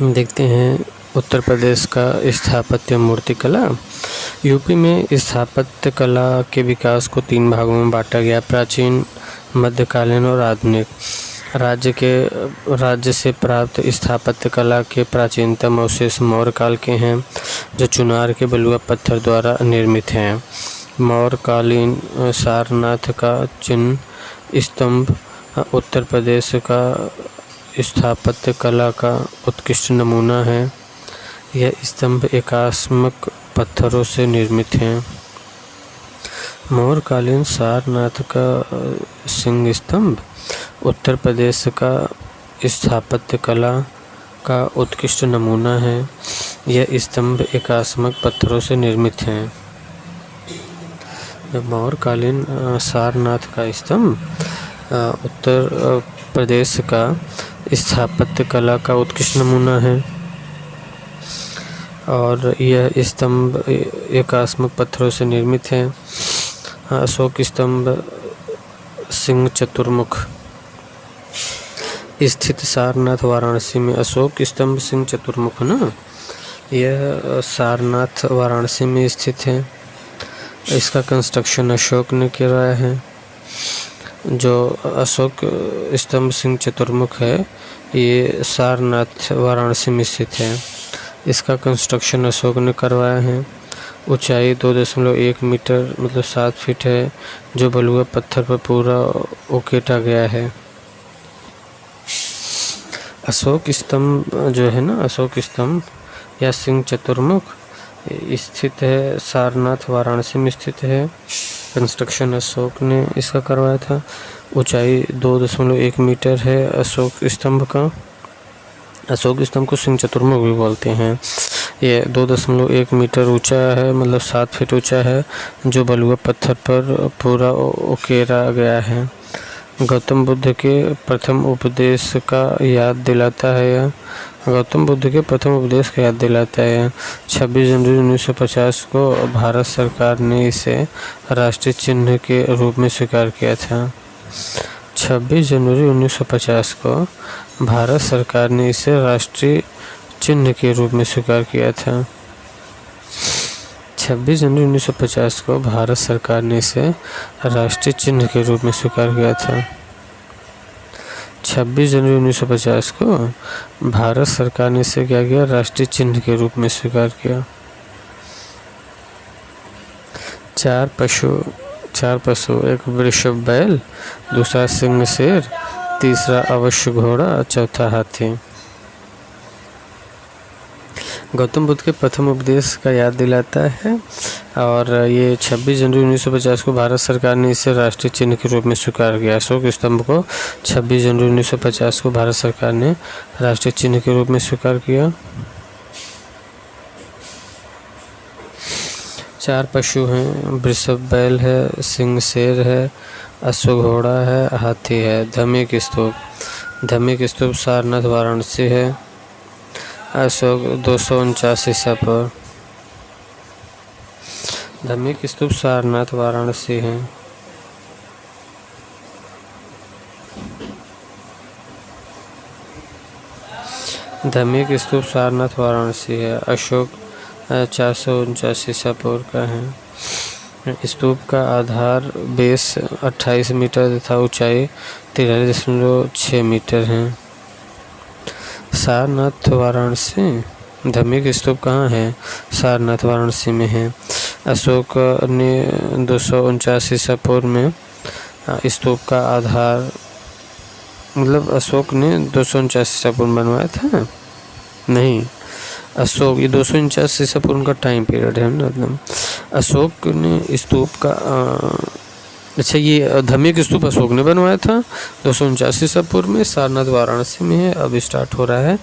देखते हैं उत्तर प्रदेश का स्थापत्य मूर्तिकला। यूपी में स्थापत्य कला के विकास को 3 भागों में बांटा गया: प्राचीन, मध्यकालीन और आधुनिक। राज्य से प्राप्त स्थापत्य कला के प्राचीनतम अवशेष मौर्य काल के हैं, जो चुनार के बलुआ पत्थर द्वारा निर्मित हैं। मौर्यकालीन सारनाथ का चिन्ह स्तंभ उत्तर प्रदेश का स्थापत्य कला का उत्कृष्ट नमूना है। यह स्तंभ एकात्मक पत्थरों से निर्मित हैं। मौर्यकालीन सारनाथ का सिंह स्तंभ उत्तर प्रदेश का स्थापत्य कला का उत्कृष्ट नमूना है। यह स्तंभ एकात्मक पत्थरों से निर्मित हैं। मौर्यकालीन सारनाथ का स्तंभ उत्तर प्रदेश का स्थापत्य कला का उत्कृष्ट नमूना है और यह स्तंभ एकात्मक पत्थरों से निर्मित है। अशोक स्तंभ सिंह चतुर्मुख स्थित सारनाथ वाराणसी में। अशोक स्तंभ सिंह चतुर्मुख ना, यह सारनाथ वाराणसी में स्थित है। इसका कंस्ट्रक्शन अशोक ने करवाया है। जो अशोक स्तंभ सिंह चतुर्मुख है, ये सारनाथ वाराणसी में स्थित है। इसका कंस्ट्रक्शन अशोक ने करवाया है। ऊंचाई 2.1 मीटर मतलब 7 फीट है, जो बलुआ पत्थर पर पूरा उकेटा गया है। अशोक स्तंभ जो है ना, अशोक स्तंभ या सिंह चतुर्मुख स्थित है सारनाथ वाराणसी में स्थित है। कंस्ट्रक्शन अशोक ने इसका करवाया था। ऊंचाई 2.1 मीटर है अशोक स्तंभ का। अशोक स्तंभ को सिंह चतुर्मुख भी बोलते हैं। ये 2.1 मीटर ऊंचा है, मतलब 7 फीट ऊंचा है, जो बलुआ पत्थर पर पूरा उकेरा गया है। गौतम बुद्ध के प्रथम उपदेश का याद दिलाता है यह। गौतम बुद्ध के प्रथम उपदेश का याद दिलाता है। 26 जनवरी 1950 को भारत सरकार ने इसे राष्ट्रीय चिन्ह के रूप में स्वीकार किया था। 26 जनवरी 1950 को भारत सरकार ने इसे राष्ट्रीय चिन्ह के रूप में स्वीकार किया था। 26 जनवरी 1950 को भारत सरकार ने इसे राष्ट्रीय चिन्ह के रूप में स्वीकार किया था। 26 जनवरी 1950 को भारत सरकार ने इसे क्या किया? राष्ट्रीय चिन्ह के रूप में स्वीकार किया। 4 पशु, एक वृषभ बैल, दूसरा सिंह शेर, तीसरा अश्व घोड़ा, चौथा हाथी। गौतम बुद्ध के प्रथम उपदेश का याद दिलाता है और ये 26 जनवरी 1950 को भारत सरकार ने इसे राष्ट्रीय चिन्ह के रूप में स्वीकार किया। अशोक स्तंभ को 26 जनवरी 1950 को भारत सरकार ने राष्ट्रीय चिन्ह के रूप में स्वीकार किया। 4 पशु हैं, वृषभ बैल है, सिंह शेर है, अश्व घोड़ा है, हाथी है। धम्मिक स्तूप सारनाथ वाराणसी है। अशोक 249 ईसा पर। धम्मिक स्तूप सारनाथ वाराणसी है। धम्मिक स्तूप सारनाथ वाराणसी है। अशोक 449 ईसा पूर्व का है। स्तूप का आधार बेस 28 मीटर तथा ऊंचाई 43.6 मीटर है। सारनाथ वाराणसी। धम्मिक स्तूप कहाँ है? सारनाथ वाराणसी में है। अशोक ने 249 ईसा पूर्व में स्तूप का आधार, मतलब अशोक ने 249 ईसा पूर्व बनवाया था। नहीं, अशोक ये 249 ईसा पूर्व का टाइम पीरियड है, मतलब अशोक ने स्तूप का अच्छा, ये धम्मिक स्तूप अशोक ने बनवाया था 249 ईसा पूर्व में। सारनाथ वाराणसी में है। अब स्टार्ट हो रहा है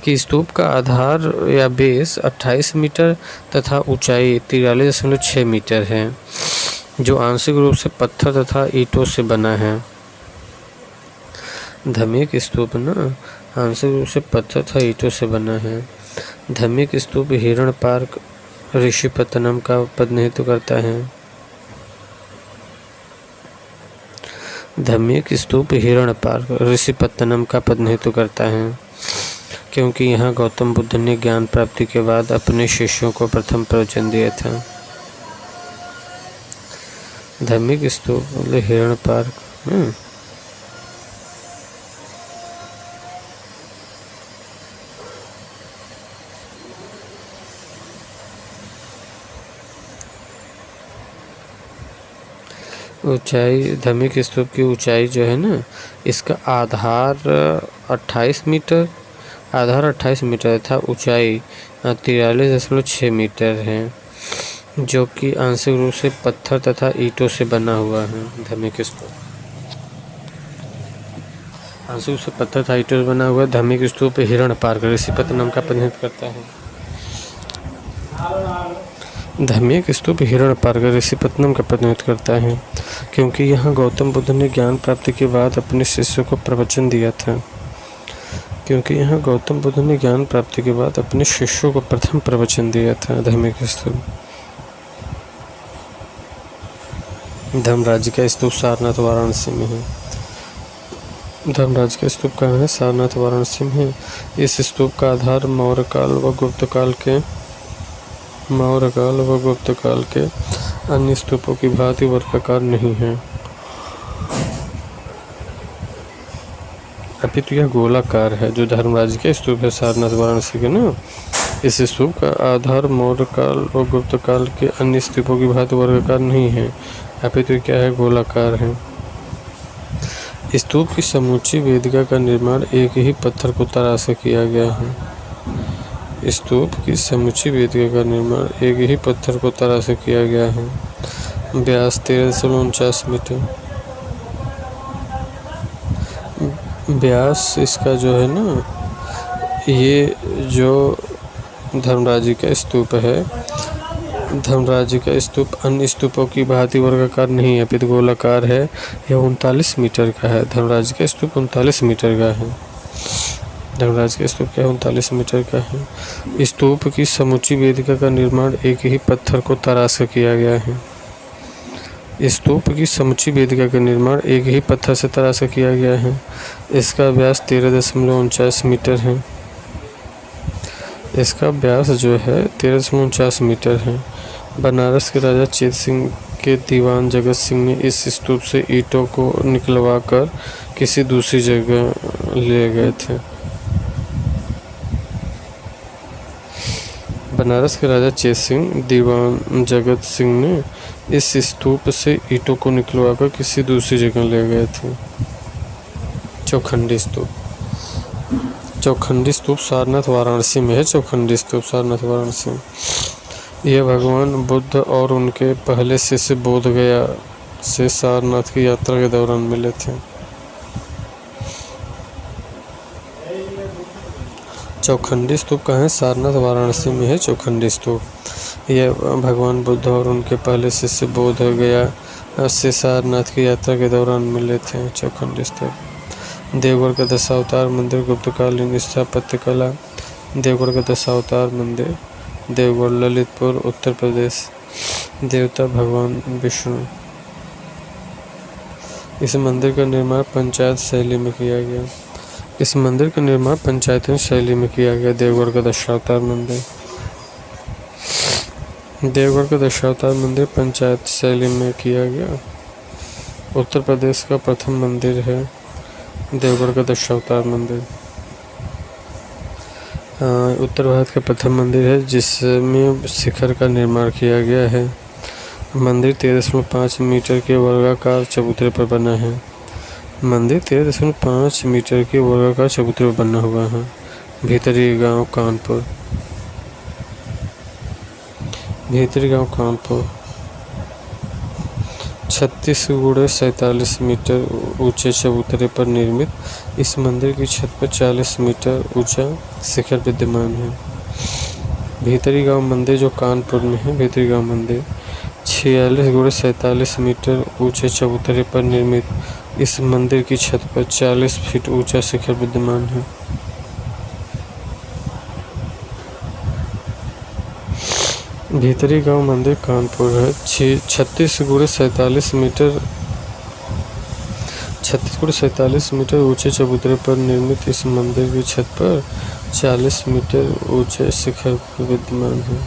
कि स्तूप का आधार या बेस 28 मीटर तथा ऊंचाई 43.6 मीटर है, जो आंशिक रूप से पत्थर तथा ईंटों से बना है। धम्मिक स्तूप ना आंशिक रूप से पत्थर तथा ईंटों से बना है। धम्मिक स्तूप हिरण पार्क ऋषिपत्तनम का प्रतिनिधित्व करता है। धम्मिक स्तूप हिरण पार्क ऋषिपत्तनम का प्रतिनिधित्व करता है। क्योंकि यहाँ गौतम बुद्ध ने ज्ञान प्राप्ति के बाद अपने शिष्यों को प्रथम प्रवचन दिया था। धार्मिक स्तूप मतलब हिरण पार्क। ऊंचाई, धार्मिक स्तूप की ऊंचाई जो है ना, इसका आधार 28 मीटर, आधार 28 मीटर था, ऊंचाई 43.6 मीटर है, जो कि आंशिक रूप से पत्थर तथा ईंटों से बना हुआ है। धार्मिक स्तूप आंशिक रूप से पत्थर तथा ईंटों से बना हुआ है। धार्मिक स्तूप हिरण पार्क ऋषिपत्तनम का प्रतिनिधित्व करता है। धार्मिक स्तूप हिरण पार्क ऋषिपत्तनम का प्रतिनिधित्व करता है, क्योंकि यहाँ गौतम बुद्ध ने ज्ञान प्राप्ति के बाद अपने शिष्यों को प्रवचन दिया था। क्योंकि यहाँ गौतम बुद्ध ने ज्ञान प्राप्ति के बाद अपने शिष्यों को प्रथम प्रवचन दिया था। धार्मिक स्तूप धर्मराज का स्तूप सारनाथ वाराणसी में है। धर्मराज का स्तूप कहाँ है? सारनाथ वाराणसी में है। इस स्तूप का आधार मौर्यकाल व गुप्त काल के अन्य स्तूपों की भांति वर्गाकार नहीं है, अपितु यह गोलाकार है। जो धर्मराज का स्तूप है सारनाथ वाराणसी के ना, इस स्तूप का आधार मौर्य काल व गुप्त काल के अन्य स्तूपों की भांति वर्गाकार नहीं है, अपितु क्या है? गोलाकार है। स्तूप की समूची वेदिका का निर्माण एक ही पत्थर को तराश किया गया है। स्तूप की समूची वेदिका का निर्माण एक ही पत्थर को तराश किया गया है। व्यास 1349 मीटर। व्यास इसका जो है ना, ये जो धर्मराज का स्तूप है, धर्मराज का स्तूप अन्य स्तूपों की भांति वर्गाकार नहीं है, अपितु गोलाकार है। यह 39 मीटर का है। धर्मराज का स्तूप 39 मीटर का है। धर्मराज का स्तूप क्या 39 मीटर का है। स्तूप की समूची वेदिका का निर्माण एक ही पत्थर को तराश कर किया गया है। स्तूप की समूची वेदिका का निर्माण एक ही पत्थर से तराश कर किया गया है। इसका व्यास 13.49 मीटर है। इसका व्यास जो है 13.49 मीटर है। बनारस के राजा चेत सिंह के दीवान जगत सिंह ने इस स्तूप से ईंटों को निकलवा कर किसी दूसरी जगह ले गए थे। बनारस के राजा चेत सिंह दीवान जगत सिंह ने इस स्तूप से ईंटों को निकलवाकर किसी दूसरी जगह ले गए थे। चौखंडी स्तूप। चौखंडी स्तूप सारनाथ वाराणसी में है। चौखंडी स्तूप सारनाथ वाराणसी में। यह भगवान बुद्ध और उनके पहले शिष्य बोध गया से सारनाथ की यात्रा के दौरान मिले थे। चौखंडी स्तूप कहाँ है? सारनाथ वाराणसी में है चौखंडी स्तूप। यह भगवान बुद्ध और उनके पहले शिष्य बोध गया से सारनाथ की यात्रा के दौरान मिले थे। चौखंडी स्तूप। देवगढ़ का दशावतार मंदिर गुप्तकालीन स्थापत्य कला। देवगढ़ का दशावतार मंदिर, देवगढ़, ललितपुर, उत्तर प्रदेश। देवता भगवान विष्णु। इस मंदिर का निर्माण पंचायत शैली में किया गया। इस मंदिर का निर्माण पंचायती शैली में किया गया। देवगढ़ का दशावतार मंदिर। देवगढ़ का दशावतार मंदिर पंचायत शैली में किया गया। उत्तर प्रदेश का प्रथम मंदिर है देवगढ़ का दशावतार मंदिर। उत्तर भारत का प्रथम मंदिर है जिसमें शिखर का निर्माण किया गया है। मंदिर 13.5 मीटर के वर्गाकार चबूतरे पर बना है। मंदिर 13.5 मीटर के वर्गाकार चबूतरे पर बना हुआ है। भीतरी गांव कानपुर। भीतरी गांव कानपुर 36 × 47 मीटर ऊंचे चबूतरे पर निर्मित इस मंदिर की छत पर 40 मीटर ऊंचा शिखर विद्यमान है। भीतरी गांव मंदिर जो कानपुर में है, भीतरी गांव मंदिर 46 × 47 मीटर ऊंचे चबूतरे पर निर्मित इस मंदिर की छत पर 40 फीट ऊंचा शिखर विद्यमान है। भीतरी गांव मंदिर कानपुर है। 36 × 47 मीटर ऊंचे चबूतरे पर निर्मित इस मंदिर की छत पर 40 मीटर ऊंचे शिखर पर विद्यमान है।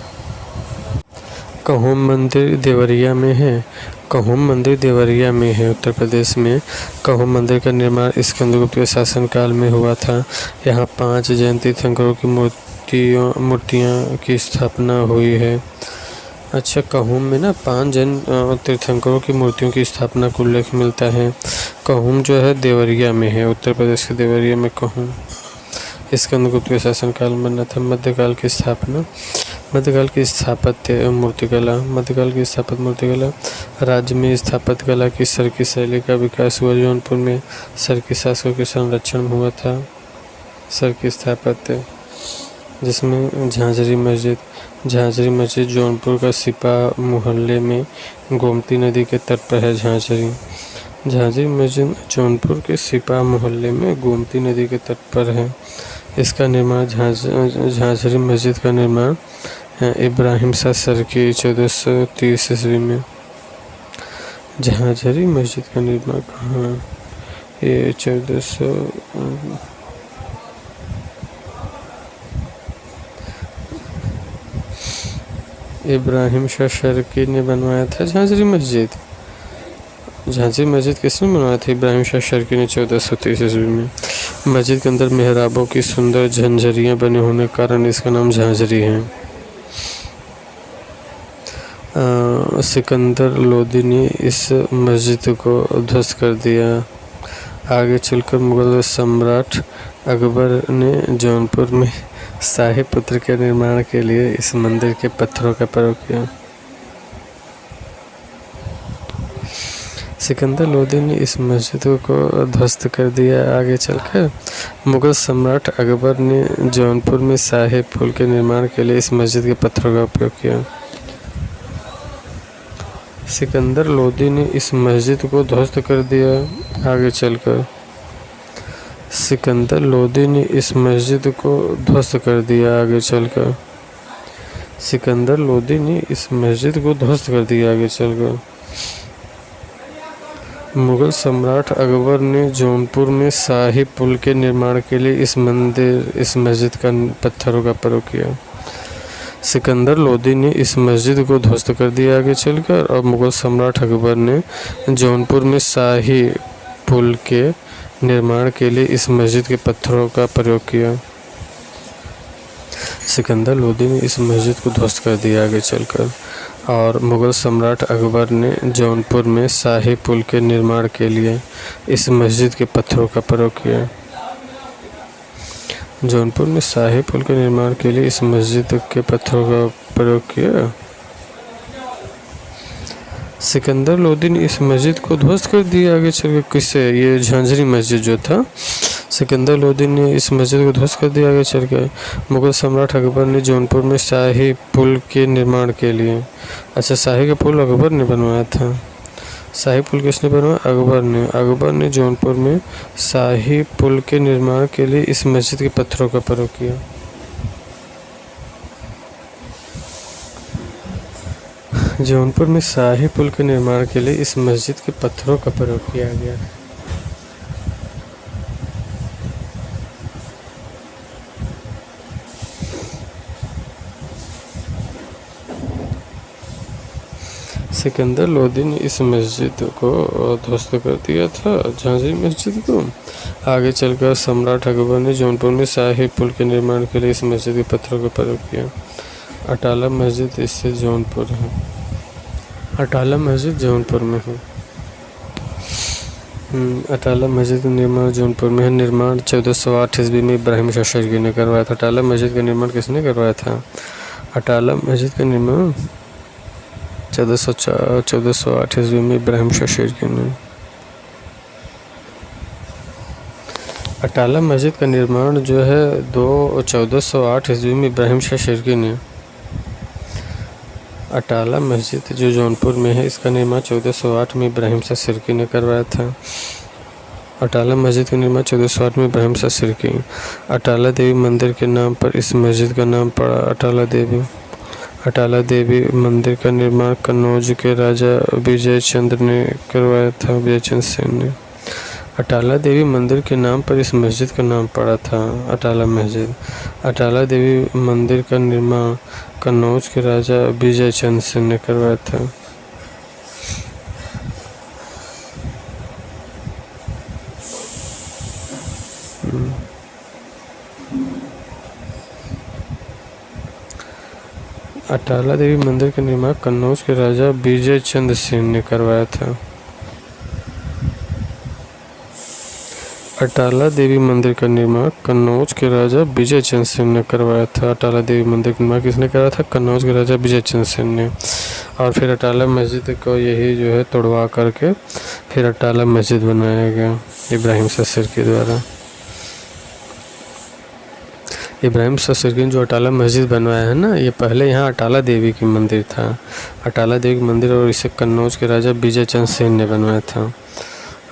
कहोम मंदिर देवरिया में है। कहोम मंदिर देवरिया में है, उत्तर प्रदेश में। कहोम मंदिर का निर्माण स्कंदगुप्त के शासनकाल में हुआ था। यहाँ 5 जैन तीर्थंकरों की मूर्तियाँ की स्थापना हुई है। अच्छा, कहोम में ना 5 जैन तीर्थंकरों की मूर्तियों की स्थापना का उल्लेख मिलता है। कहोम जो है देवरिया में है, उत्तर प्रदेश के देवरिया में कहोम स्कंदगुप्त के शासनकाल में बना था। मध्यकाल की स्थापना। मध्यकाल की स्थापत्य मूर्तिकला। मध्यकाल की स्थापत्य मूर्तिकला। राज्य में स्थापत्य कला की सरकी शैली का विकास हुआ। जौनपुर में सरकी शासकों के संरक्षण हुआ था। सरकी स्थापत्य जिसमें झांझरी मस्जिद। झांझरी मस्जिद जौनपुर का सिपा मोहल्ले में गोमती नदी के तट पर है। झांझरी झांझरी मस्जिद जौनपुर के सिपा मोहल्ले में गोमती नदी के तट पर है। इसका निर्माण झांझरी मस्जिद का निर्माण इब्राहिम शाह सरकी 1430 ईस्वी में। झांझरी मस्जिद का निर्माण कहाँ? ये 1400 इब्राहिम शाह सरकी ने बनवाया था झांझरी मस्जिद। झांझरी मस्जिद किसने बनवाया था? इब्राहिम शाह सरकी ने 1430 ईस्वी में। मस्जिद के अंदर मेहराबों की सुंदर झंझरियाँ बने होने के कारण इसका नाम झांझरी है। सिकंदर लोदी ने इस मस्जिद को ध्वस्त कर दिया। आगे चलकर मुगल सम्राट अकबर ने जौनपुर में शाही पुत्र के निर्माण के लिए इस मंदिर के पत्थरों का प्रयोग किया। सिकंदर लोदी ने इस मस्जिद को ध्वस्त कर दिया। आगे चलकर मुगल सम्राट अकबर ने जौनपुर में शाही पुल के निर्माण के लिए इस मस्जिद के पत्थरों का उपयोग किया। सिकंदर लोदी ने इस मस्जिद को ध्वस्त कर दिया। आगे चलकर सिकंदर लोदी ने इस मस्जिद को ध्वस्त कर दिया। आगे चलकर सिकंदर लोदी ने इस मस्जिद को ध्वस्त कर दिया। आगे चलकर मुगल सम्राट अकबर ने जौनपुर में शाही पुल के निर्माण के लिए इस मस्जिद का पत्थरों का प्रयोग किया। सिकंदर लोदी ने इस मस्जिद को ध्वस्त कर दिया। आगे चलकर और मुगल सम्राट अकबर ने जौनपुर में शाही पुल के निर्माण के लिए इस मस्जिद के पत्थरों का प्रयोग किया। सिकंदर लोदी ने इस मस्जिद को ध्वस्त कर दिया। आगे चलकर और मुगल सम्राट अकबर ने जौनपुर में शाही पुल के निर्माण के लिए इस मस्जिद के पत्थरों का प्रयोग किया। जौनपुर में शाही पुल के निर्माण के लिए इस मस्जिद के पत्थरों का प्रयोग किया। सिकंदर लोदी ने इस मस्जिद को ध्वस्त कर दिया। आगे चलकर किससे? ये झांझरी मस्जिद जो था, सिकंदर लोदी ने इस मस्जिद को ध्वस्त कर दिया। आगे चलकर मुगल सम्राट अकबर ने जौनपुर में शाही पुल के निर्माण के लिए, अच्छा शाही का पुल अकबर ने बनवाया था। शाही पुल किसने बनवाया? अकबर ने। अकबर ने जौनपुर में शाही पुल के निर्माण के लिए इस मस्जिद के पत्थरों का प्रयोग किया। जौनपुर में शाही पुल के निर्माण के लिए इस मस्जिद के पत्थरों का प्रयोग किया गया। सिकंदर लोदी ने इस मस्जिद को ध्वस्त कर दिया था, झांझरी मस्जिद को। आगे चलकर सम्राट अकबर ने जौनपुर में शाही पुल के निर्माण के लिए इस मस्जिद के पत्थरों का प्रयोग किया। अटाला मस्जिद इससे जौनपुर है। अटाला मस्जिद जौनपुर में है। अटाला मस्जिद का निर्माण जौनपुर में है। निर्माण 1408 ईस्वी में इब्राहिम शाह सरकी ने करवाया था। अटाला मस्जिद का निर्माण किसने करवाया था? अटाला मस्जिद का निर्माण 1408 ईस्वी में इब्राहिम शाह सरकी ने। अटाला मस्जिद का निर्माण जो है 1408 ईस्वी में इब्राहिम शाह सरकी ने। अटाला मस्जिद जो जौनपुर में है, इसका निर्माण 1408 में इब्राहिम शाह सरकी ने करवाया था। अटाला मस्जिद का निर्माण 1408 में इब्राहिम शाह सरकी। अटाला देवी मंदिर के नाम पर इस मस्जिद का नाम पड़ा अटाला देवी। अटाला देवी मंदिर का निर्माण कन्नौज के राजा विजय चंद्र ने करवाया था। विजय चंद्र सेन ने अटाला देवी मंदिर के नाम पर इस मस्जिद का नाम पड़ा था अटाला मस्जिद। अटाला देवी मंदिर का निर्माण कन्नौज के राजा विजय चंद्र सेन ने करवाया था। अटाला देवी मंदिर का निर्माण कन्नौज के राजा विजय चंद्र सेन ने करवाया था। अटाला देवी मंदिर का निर्माण कन्नौज के राजा विजय चंद्र सेन ने करवाया था। अटाला देवी मंदिर का निर्माण किसने कराया था? कन्नौज के राजा विजय चंद्र सेन ने। और फिर अटाला मस्जिद को यही जो है तोड़वा करके फिर अटाला मस्जिद बनाया गया इब्राहिम शाह सिरकी द्वारा। इब्राहिम शाह सिरकी ने जो अटाला मस्जिद बनवाया है ना, ये पहले यहाँ अटाला देवी की मंदिर था, अटाला देवी की मंदिर, और इसे कन्नौज के राजा विजय चंद्र सेन ने बनवाया था।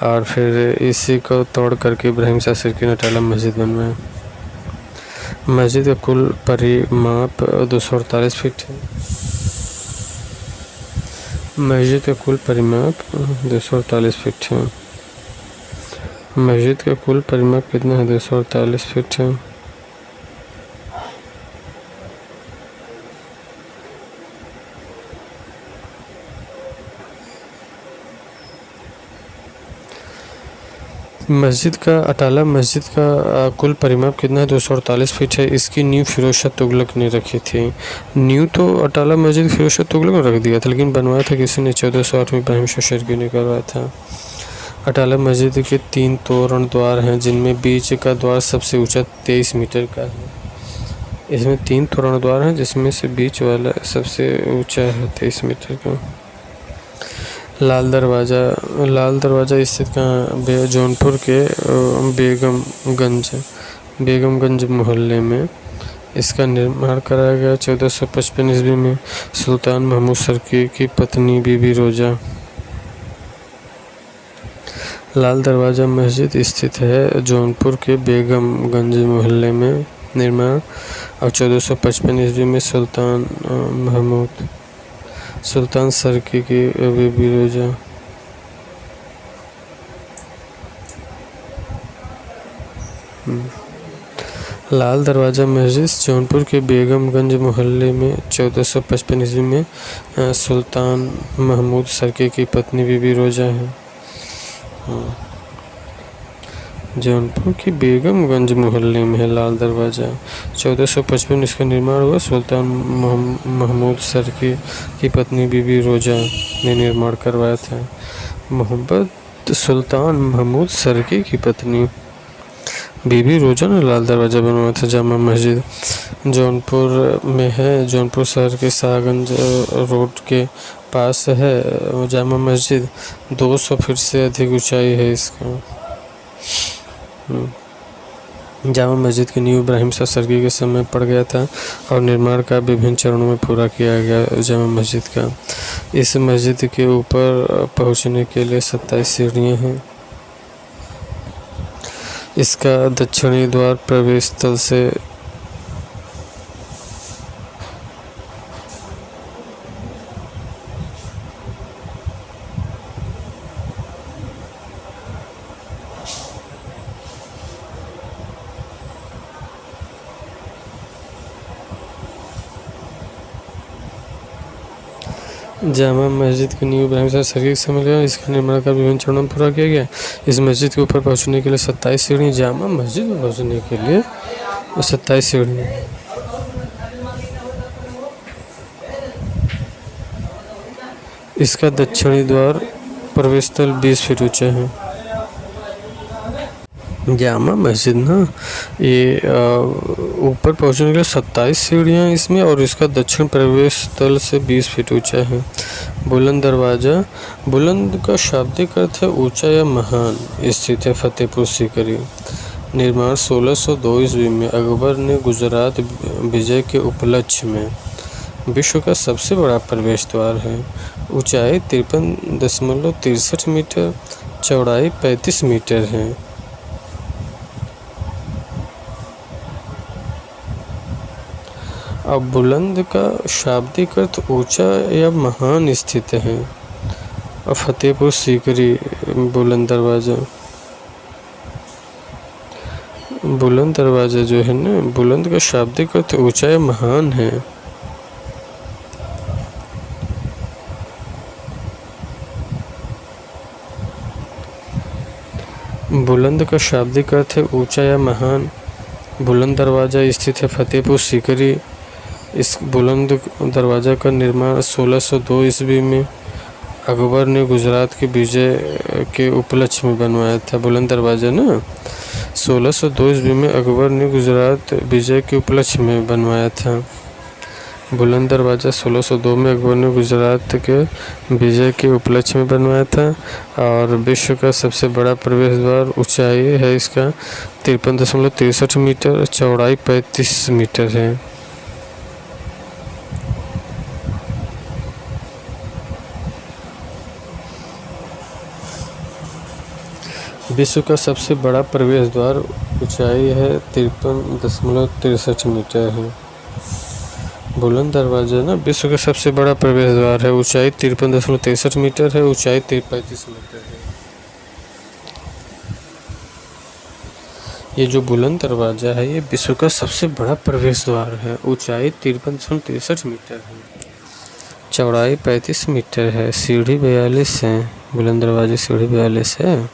और फिर इसी को तोड़ करके इब्राहिम शाह सिरकी ने अटाला मस्जिद बनवाया। मस्जिद का कुल परिमाप 248 फीट है। मस्जिद का कुल परिमाप 248 फीट है। मस्जिद का कुल परिमाप कितना है? 248 फीट है। मस्जिद का अटाला मस्जिद का कुल परिमाप कितना है? 248 फीट है। इसकी नींव फिरोज शाह तुगलक ने रखी थी। नींव तो अटाला मस्जिद फिरोज शाह तुगलक ने रख दिया था, लेकिन बनवाया था किसी ने? 1408 में इब्राहिम शाह सिरकी ने करवाया था। अटाला मस्जिद के 3 तोरण द्वार हैं, जिनमें बीच का द्वार सबसे ऊंचा 23 मीटर का है। इसमें 3 तोरण द्वार हैं, जिसमें से बीच वाला सबसे ऊंचा है 23 मीटर का। लाल दरवाज़ा स्थित कहाँ? जौनपुर के बेगमगंज मोहल्ले में। इसका निर्माण कराया गया 1455 ईस्वी में सुल्तान महमूद सरकी की पत्नी बीबी रोजा। लाल दरवाज़ा मस्जिद स्थित है जौनपुर के बेगमगंज मोहल्ले में। निर्माण और 1455 ईस्वी में सुल्तान सरकी की बीबी रोजा। लाल दरवाज़ा मस्जिद जौनपुर के बेगमगंज मोहल्ले में 1455 ईस्वी में सुल्तान महमूद सरकी की पत्नी बीबी रोजा है। जौनपुर के बेगमगंज मोहल्ले में है लाल दरवाज़ा। 1455 इसका निर्माण हुआ। सुल्तान महमूद सरकी की पत्नी बीबी रोजा ने निर्माण करवाया था। सुल्तान महमूद सरकी की पत्नी बीबी रोजा ने लाल दरवाज़ा बनवाया था। जामा मस्जिद जौनपुर में है। जौनपुर शहर के शाहगंज रोड के पास है जामा मस्जिद। 200 फीट से अधिक ऊंचाई है इसका। जामा मस्जिद की नींव इब्राहिम शाह सिरकी के समय पड़ गया था और निर्माण का विभिन्न चरणों में पूरा किया गया जामा मस्जिद का। इस मस्जिद के ऊपर पहुंचने के लिए 27 सीढ़ियाँ हैं। इसका दक्षिणी द्वार प्रवेश स्थल से जामा मस्जिद की नींव इब्राहिम शाह सिरकी के समय लगा। इसका निर्माण का विभिन्न चरणों में पूरा किया गया। इस मस्जिद के ऊपर पहुंचने के लिए 27 सीढ़ी। जामा मस्जिद में पहुंचने के लिए 27 सीढ़ी। इसका दक्षिणी द्वार प्रवेश स्थल 20 फीट ऊंचा है। जामा मस्जिद ना ये ऊपर पहुंचने के लिए 27 सीढ़ियाँ इसमें, और इसका दक्षिण प्रवेश स्थल से 20 फीट ऊंचा है। बुलंद दरवाज़ा, बुलंद का शाब्दिक अर्थ है ऊंचा या महान, स्थित है फतेहपुर सीकरी। निर्माण 1602 ईस्वी में अकबर ने गुजरात विजय के उपलक्ष्य में। विश्व का सबसे बड़ा प्रवेश द्वार है। ऊंचाई 53.63 मीटर, चौड़ाई 35 मीटर है। अब बुलंद का शाब्दिक अर्थ ऊंचा या महान स्थित है। और फतेहपुर सीकरी बुलंद दरवाज़ा। बुलंद दरवाज़ा जो है ना, बुलंद का शाब्दिक अर्थ ऊंचा या महान है। बुलंद का शाब्दिक अर्थ है ऊंचा या महान। बुलंद दरवाज़ा स्थित है फतेहपुर सीकरी। इस बुलंद दरवाज़ा का निर्माण 1602 ईस्वी में अकबर ने गुजरात की विजय के उपलक्ष्य में बनवाया था। बुलंद दरवाज़ा ना 1602 ईस्वी में अकबर ने गुजरात विजय के उपलक्ष्य में बनवाया था। बुलंद दरवाज़ा 1602 में अकबर ने गुजरात के विजय के उपलक्ष्य में बनवाया था और विश्व का सबसे बड़ा प्रवेश द्वार। ऊंचाई है इसका 53.63 मीटर, चौड़ाई 35 मीटर है। विश्व का सबसे बड़ा प्रवेश द्वार, ऊंचाई है 53.63 मीटर है। बुलंद दरवाज़ा ना विश्व का सबसे बड़ा प्रवेश द्वार है, ऊंचाई 53.63 मीटर है, ऊंचाई 35 मीटर है। ये जो बुलंद दरवाज़ा है ये विश्व का सबसे बड़ा प्रवेश द्वार है, ऊंचाई 53.63 मीटर है, चौड़ाई 35 मीटर है। सीढ़ी 42 है। बुलंद दरवाजे सीढ़ी 42 है।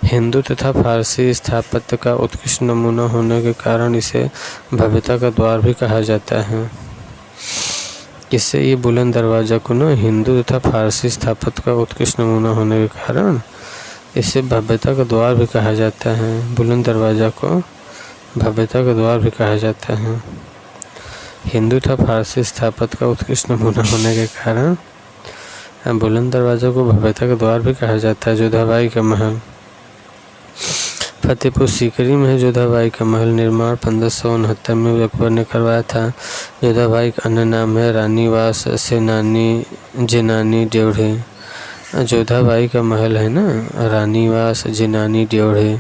हिंदू तथा फारसी स्थापत्य का उत्कृष्ट नमूना होने के कारण इसे भव्यता का द्वार भी कहा जाता है। इससे ये बुलंद दरवाज़ा को ना हिंदू तथा फारसी स्थापत्य का उत्कृष्ट नमूना होने के कारण इसे भव्यता का द्वार भी कहा जाता है। बुलंद दरवाज़ा को भव्यता का द्वार भी कहा जाता है। हिंदू तथा फारसी स्थापत्य का उत्कृष्ट नमूना होने के कारण बुलंद दरवाज़ा को भव्यता का द्वार भी कहा जाता है। जोधाबाई का महल फतेहपुर सीकरी में है। जोधाबाई का महल निर्माण 1569 में अकबर ने करवाया था। जोधाबाई का अन्य नाम है रानीवास, सेनानी, जेनानी, ड्योढ़ी। जोधाबाई का महल है ना रानीवास, जेनानी, ड्योढ़ी।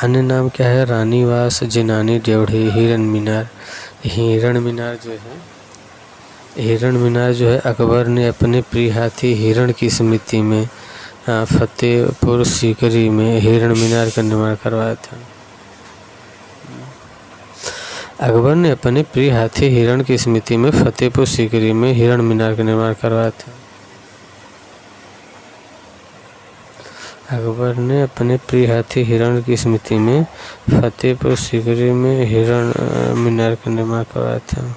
अन्य नाम क्या है? रानीवास, जेनानी, ड्योढ़ी। हिरण मीनार, हिरण मीनार जो है, हिरण मीनार जो है अकबर ने अपने प्रिय हाथी हिरण की स्मृति में फतेहपुर सीकरी में हिरण मीनार का निर्माण करवाया था। अकबर ने अपने प्रिय हाथी हिरण की स्मृति में फतेहपुर सीकरी में हिरण मीनार का निर्माण करवाया था। अकबर ने अपने प्रिय हाथी हिरण की स्मृति में फतेहपुर सीकरी में हिरण मीनार का निर्माण करवाया था।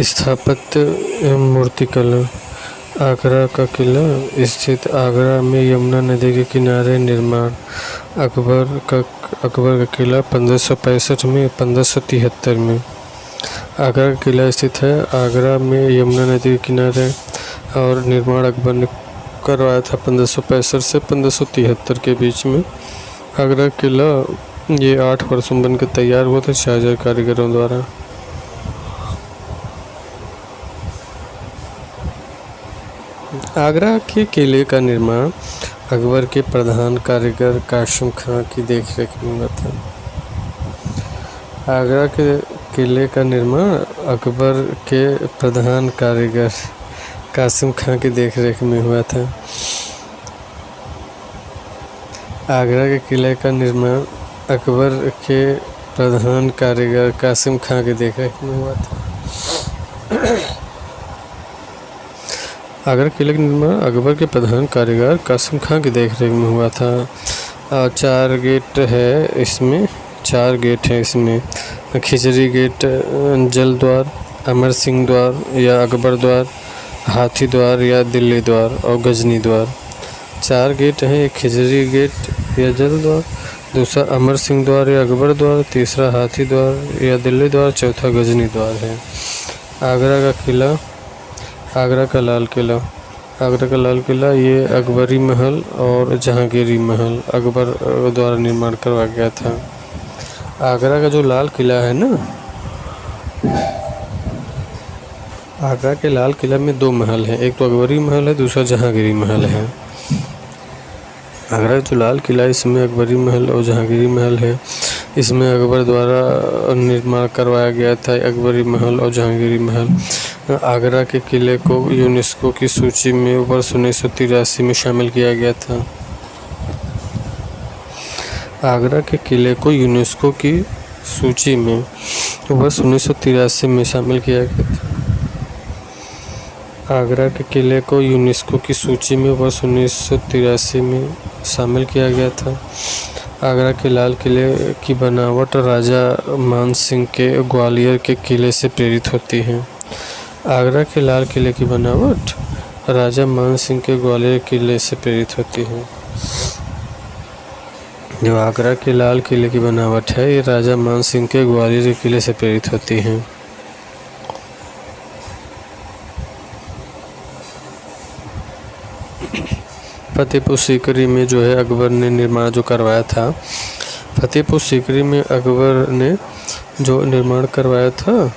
स्थापत्य एवं मूर्तिकला। आगरा का किला स्थित आगरा में यमुना नदी के किनारे निर्माण। अकबर का किला 1565 में 1573 में। आगरा का किला स्थित है आगरा में यमुना नदी के किनारे और निर्माण अकबर ने करवाया था 1565 से 1573 के बीच में। आगरा का किला ये 8 वर्षों में बनकर तैयार हुआ था शाहजहाँ कारीगरों द्वारा। आगरा के किले का निर्माण अकबर के प्रधान कारीगर कासिम खां की देखरेख में हुआ था। आगरा के किले का निर्माण अकबर के प्रधान कारीगर कासिम खां की देखरेख में हुआ था। आगरा के किले का निर्माण अकबर के प्रधान कारीगर कासिम खां की देखरेख में हुआ था। आगरा किले का निर्माण अकबर के प्रधान कारीगर कासिम खां की देखरेख में हुआ था। 4 गेट है इसमें, 4 गेट है इसमें। खिजरी गेट, जल द्वार, अमर सिंह द्वार या अकबर द्वार, हाथी द्वार या दिल्ली द्वार और गजनी द्वार। 4 गेट हैं, एक खिजरी गेट या जल द्वार, दूसरा अमर सिंह द्वार या अकबर द्वार, तीसरा हाथी द्वार या दिल्ली द्वार, चौथा गजनी द्वार है। आगरा का किला, आगरा का लाल किला। आगरा का लाल किला ये अकबरी महल और जहांगीरी महल अकबर द्वारा निर्माण करवाया गया था। आगरा का जो लाल किला है ना, आगरा के लाल किला में 2 महल हैं, एक तो अकबरी महल है, दूसरा जहांगीरी महल है। आगरा का जो लाल किला है इसमें अकबरी महल और जहांगीरी महल है। इसमें अकबर द्वारा निर्माण करवाया गया था अकबरी महल और जहांगीरी महल। आगरा के किले को यूनेस्को की सूची में वर्ष 1983 में शामिल किया गया था। आगरा के किले को यूनेस्को की सूची में वर्ष 1983 में शामिल किया गया था। आगरा के किले को यूनेस्को की सूची में वर्ष 1983 में शामिल किया गया था। आगरा के लाल किले की बनावट राजा मान सिंह के ग्वालियर के किले से प्रेरित होती है। आगरा के लाल किले की बनावट राजा मान सिंह के ग्वालियर किले से प्रेरित होती है। जो आगरा के लाल किले की बनावट है ये राजा मान सिंह के ग्वालियर के किले से प्रेरित होती है। फतेहपुर सीकरी में जो है अकबर ने निर्माण जो करवाया था, फतेहपुर सीकरी में अकबर ने जो निर्माण करवाया था,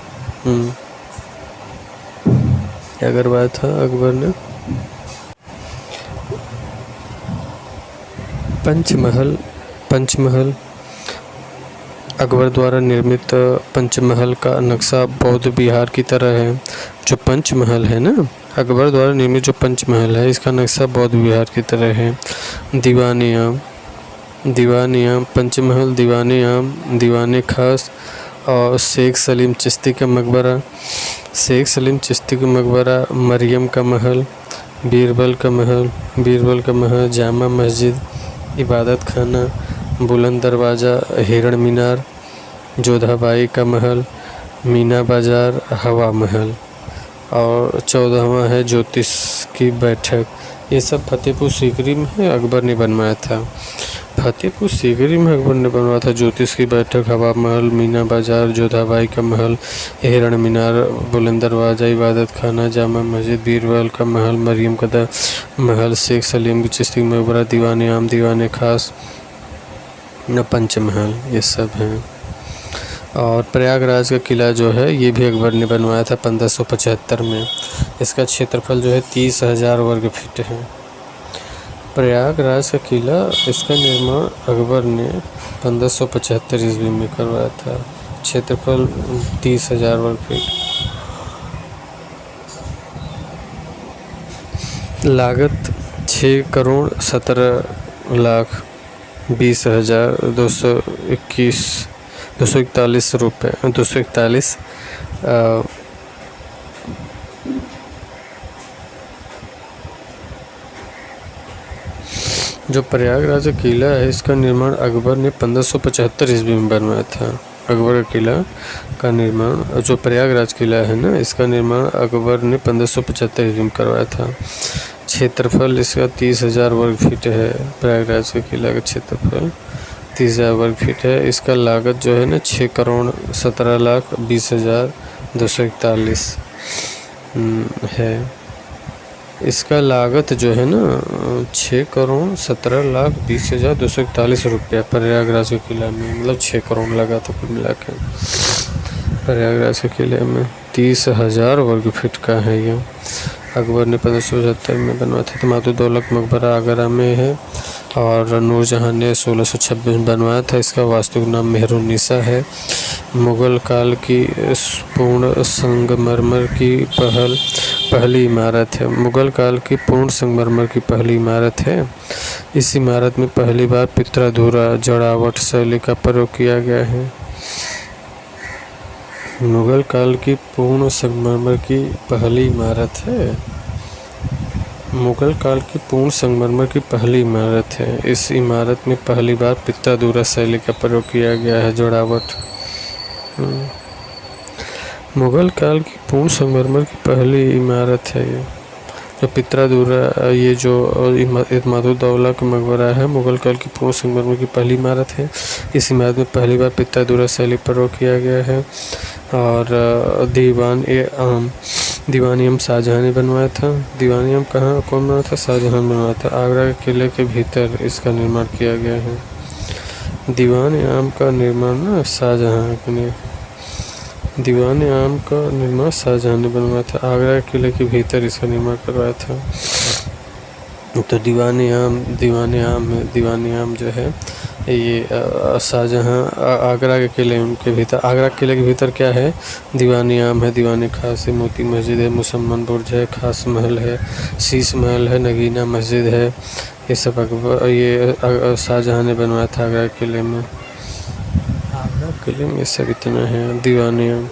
क्या करवाया था अकबर ने? पंचमहल अकबर द्वारा निर्मित पंचमहल का नक्शा बौद्ध विहार की तरह है। जो पंचमहल है ना, अकबर द्वारा निर्मित जो पंचमहल है इसका नक्शा बौद्ध विहार की तरह है। दीवानियाम पंचमहल, दीवाने खास और शेख सलीम चिश्ती का मकबरा, मरियम का महल, बीरबल का महल, जामा मस्जिद, इबादत खाना, बुलंद दरवाज़ा, हिरण मीनार, जोधाबाई का महल, मीना बाज़ार, हवा महल, और 14वां है ज्योतिष की बैठक। ये सब फतेहपुर सीकरी में है, अकबर ने बनवाया था। फतेहपुर सीकरी में अकबर ने बनवाया था ज्योतिष की बैठक, हवा महल, मीना बाज़ार, जोधाबाई का महल, हिरण मीनार, बुलंद दरवाज़ा, इबादत खाना, जामा मस्जिद, बीरबल का महल, मरियम का महल, शेख सलीम की चिश्ती मकबरा, दीवाने आम, दीवाने खास, पंचमहल, ये सब हैं। और प्रयागराज का किला जो है ये भी अकबर ने बनवाया था 1575 में। इसका क्षेत्रफल जो है 30,000 वर्ग फीट है। प्रयागराज का किला, इसका निर्माण अकबर ने 1575 ईस्वी में करवाया था। क्षेत्रफल 30,000 वर्ग फीट। लागत 6,17,20,241 रुपये 241। जो प्रयागराज किला है इसका निर्माण अकबर ने 1575 ईस्वी में बनवाया था। अकबर का किला का निर्माण, जो प्रयागराज किला है ना, इसका निर्माण अकबर ने 1575 ईस्वी में करवाया था। क्षेत्रफल इसका 30,000 वर्ग फीट है। प्रयागराज के किला का क्षेत्रफल 30,000 वर्ग फीट है। इसका लागत जो है ना 6,17,20,241 है। इसका लागत जो है ना 6,17,20,241 रुपया प्रयागराज के किला में, मतलब 6 करोड़ लगा था कुल मिला के। प्रयागराज के किले में 30,000 वर्ग फीट का है ये। अकबर ने 1575 में बनवाया था। तमातुल दौलत मकबरा आगरा में है और नूरजहां ने 1626 में बनवाया था। इसका वास्तविक नाम मेहरुन्निसा है। मुग़ल काल की पूर्ण संगमरमर की पहली इमारत है। मुग़ल काल की पूर्ण संगमरमर की पहली इमारत है। इस इमारत में पहली बार पित्राधुरा जड़ावट शैली का प्रयोग किया गया है। मुग़ल काल की पूर्ण संगमरमर की पहली इमारत है। मुग़ल काल की पूर्ण संगमरमर की पहली इमारत है। इस इमारत में पहली बार पित्राधुरा शैली का प्रयोग किया गया है। जोड़ावट मुग़ल काल की पूर्ण संगमरमर की पहली इमारत है ये। जो पित्राधुरा, ये जो तमातुल दौलत मकबरा है, मुग़ल काल की पूर्ण संगमरमर की पहली इमारत है। इस इमारत में पहली बार पित्राधुरा शैली प्रयोग किया गया है। और दीवान-ए-आम शाहजहाँ ने बनवाया था। दीवान-ए-आम कौन बनवाया था? शाहजहाँ बनवाया था। आगरा के किले के भीतर इसका निर्माण किया गया है। दीवान-ए-आम का निर्माण ना शाहजहाँ ने बनवाया था। आगरा के किले के भीतर इसका निर्माण करवाया था। तो दीवान-ए-आम जो है ये शाहजहाँ आगरा के किले के भीतर, आगरा के किले के भीतर क्या है, दीवानी आम है, दीवानी खास है, मोती मस्जिद है, मुसम्मन बुर्ज है, खास महल है, शीश महल है, नगीना मस्जिद है। ये सब ये शाहजहाँ ने बनवाया था आगरा के किले में। आगरा किले में सब इतना है। दीवानी आम,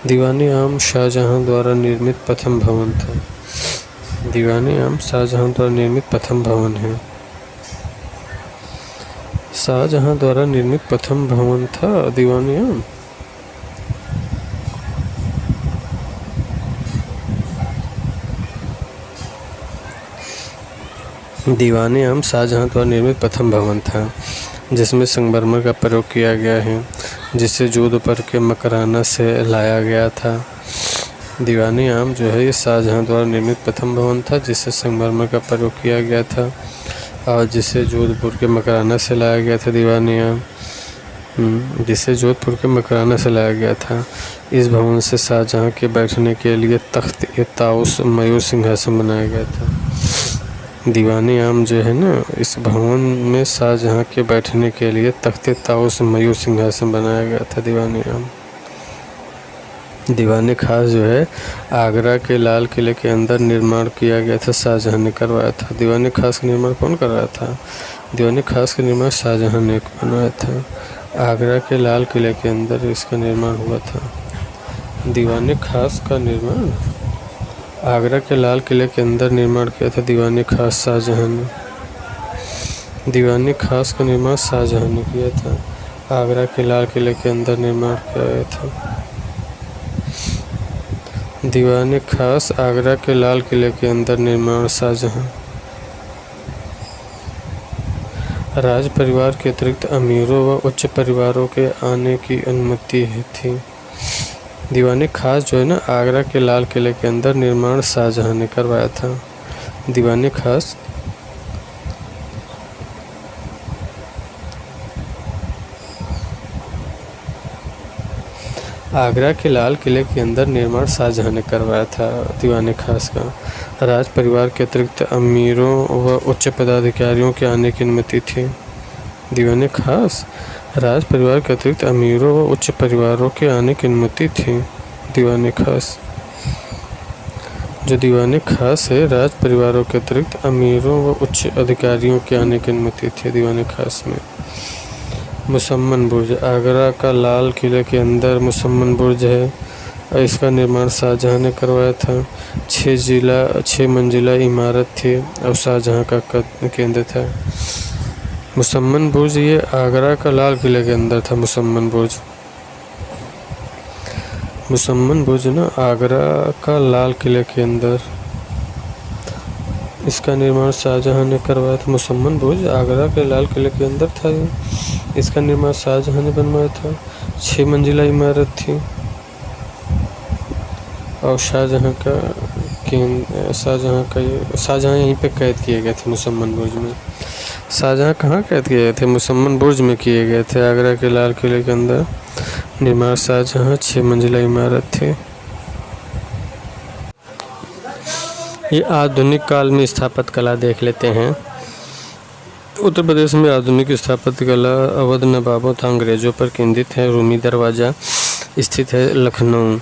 दीवानी आम शाहजहाँ द्वारा निर्मित प्रथम भवन था। दीवानी आम शाहजहाँ द्वारा निर्मित प्रथम भवन है। शाहजहाँ द्वारा निर्मित प्रथम भवन था दीवानी आम। दीवानी आम शाहजहाँ द्वारा निर्मित प्रथम भवन था जिसमें संगमरमर का प्रयोग किया गया है, जिसे जोधपुर के मकराना से लाया गया था। दीवानी आम जो है ये शाहजहाँ द्वारा निर्मित प्रथम भवन था जिससे संगमरमर का प्रयोग किया गया था और जिसे जोधपुर के मकराना से लाया गया था। दीवानी आम जिसे जोधपुर के मकराना से लाया गया था। इस भवन से शाहजहाँ के बैठने के लिए तख्त ए ताउस मयूर सिंहासन बनाया गया था। दीवानी आम जो है ना, इस भवन में शाहजहाँ के बैठने के लिए तख्त ए ताउस मयूर सिंहासन बनाया गया था। दीवानी आम, दीवानी खास जो है आगरा के लाल किले के अंदर निर्माण किया गया था, शाहजहाँ ने करवाया था। दीवानी खास का निर्माण कौन कर रहा था? दीवानी खास का निर्माण शाहजहाँ ने बनवाया था। आगरा के लाल किले के अंदर इसका निर्माण हुआ था। दीवानी खास का निर्माण आगरा के लाल किले के अंदर निर्माण किया था दीवानी खास शाहजहाँ ने। दीवानी खास का निर्माण शाहजहाँ ने किया था। आगरा के लाल किले के अंदर निर्माण किया गया था। दीवानी खास आगरा के लाल किले के अंदर निर्माण शाहजहाँ। राज परिवार के अतिरिक्त अमीरों व उच्च परिवारों के आने की अनुमति थी। दीवानी खास जो है ना, आगरा के लाल किले के अंदर निर्माण शाहजहाँ ने करवाया था। दीवानी खास आगरा के लाल किले के अंदर निर्माण शाहजहाँ ने करवाया था। दीवानी खास का राज परिवार के अतिरिक्त अमीरों व उच्च पदाधिकारियों के आने की अनुमति थी। दीवानी खास राज परिवार के अतिरिक्त अमीरों व उच्च परिवारों के आने की अनुमति थी। दीवानी खास जो दीवानी खास है, राज परिवारों के अतिरिक्त अमीरों व उच्च अधिकारियों के आने की अनुमति थी दीवानी खास में। मुसम्मन बुर्ज, आगरा का लाल किले के अंदर मुसम्मन बुर्ज है। इसका निर्माण शाहजहाँ ने करवाया था। 6 मंजिला इमारत थी और शाहजहाँ का केंद्र था। मुसम्मन बुर्ज ये आगरा का लाल किले के अंदर था। मुसम्मन बुर्ज ना आगरा का लाल किले के अंदर, इसका निर्माण शाहजहाँ ने करवाया था। मुसम्मन बुर्ज आगरा के लाल किले के अंदर था। इसका निर्माण शाहजहाँ ने बनवाया था। 6 मंजिला इमारत थी और शाहजहाँ यहीं पे कैद किए गए थे। मुसम्मन बुर्ज में शाहजहाँ कहाँ कैद किए गए थे? मुसम्मन बुर्ज में किए गए थे। आगरा के लाल किले के अंदर निर्माण शाहजहाँ 6 मंजिला इमारत थी। ये आधुनिक काल में स्थापत्य कला देख लेते हैं। उत्तर प्रदेश में आधुनिक स्थापत्य कला अवध नवाबों तथा अंग्रेजों पर केंद्रित है। रूमी दरवाज़ा स्थित है लखनऊ।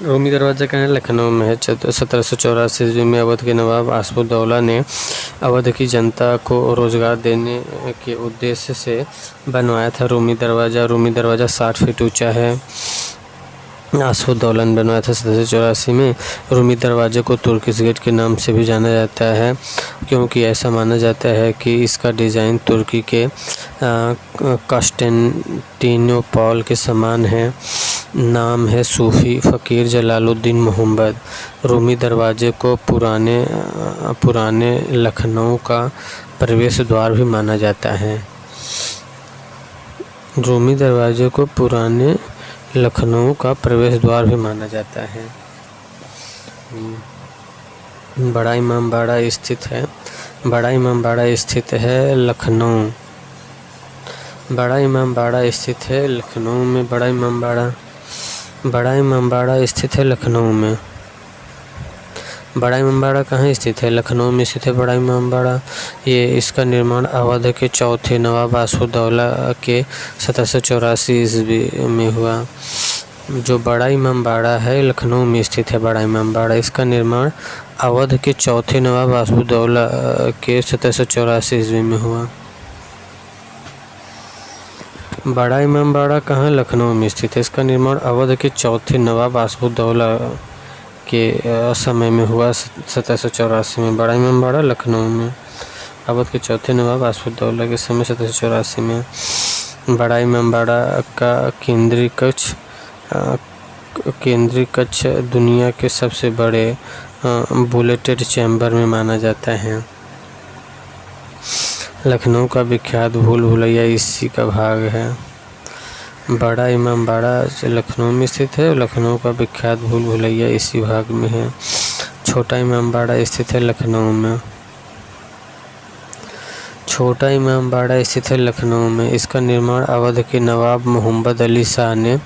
रूमी दरवाज़ा कहाँ है? लखनऊ में है। 1784 में अवध के नवाब आसिफउद्दौला ने अवध की जनता को रोजगार देने के उद्देश्य से बनवाया था रूमी दरवाज़ा। रूमी दरवाज़ा 60 फीट ऊंचा है। आसिफउद्दौला ने बनवाया था 1784 में। रूमी दरवाजे को तुर्किश गेट के नाम से भी जाना जाता है क्योंकि ऐसा माना जाता है कि इसका डिज़ाइन तुर्की के कॉन्स्टेंटिनोपल के समान है। नाम है सूफी फ़कीर जलालुद्दीन मोहम्मद। रूमी दरवाजे को पुराने लखनऊ का प्रवेश द्वार भी माना जाता है। रूमी दरवाजे को पुराने लखनऊ का प्रवेश द्वार भी माना जाता है। बड़ा इमामबाड़ा स्थित है। बड़ा इमामबाड़ा स्थित है लखनऊ। बड़ा इमामबाड़ा स्थित है लखनऊ में। बड़ा इमामबाड़ा स्थित है लखनऊ में। बड़ा इमामबाड़ा कहाँ स्थित है? लखनऊ में स्थित है बड़ा इमामबाड़ा। ये इसका निर्माण अवध के चौथे नवाब आसुद्दौला के 1784 ईस्वी में हुआ। जो बड़ा इमामबाड़ा है लखनऊ में स्थित है बड़ा इमामबाड़ा, इसका निर्माण अवध के चौथे नवाब आसुद्दौला के 1784 ईस्वी में हुआ। बड़ा इमामबाड़ा कहाँ? लखनऊ में स्थित है। इसका निर्माण अवध के चौथे नवाब आसुद्दौला के समय में हुआ 1784 में। बड़ा इमामबाड़ा लखनऊ में, अवध के चौथे नवाब आसुद्दौला के समय 1784 में। बड़ा इमामबाड़ा का केंद्रीय कक्ष दुनिया के सबसे बड़े बुलेटेड चैम्बर में माना जाता है। लखनऊ का विख्यात भूल भुलैया इसी का भाग है। बड़ा इमामबाड़ा लखनऊ में स्थित है। लखनऊ का विख्यात भूल भुलैया इसी भाग में है। छोटा इमामबाड़ा स्थित है लखनऊ में। छोटा इमामबाड़ा स्थित है लखनऊ में। इसका निर्माण अवध के नवाब मोहम्मद अली शाह ने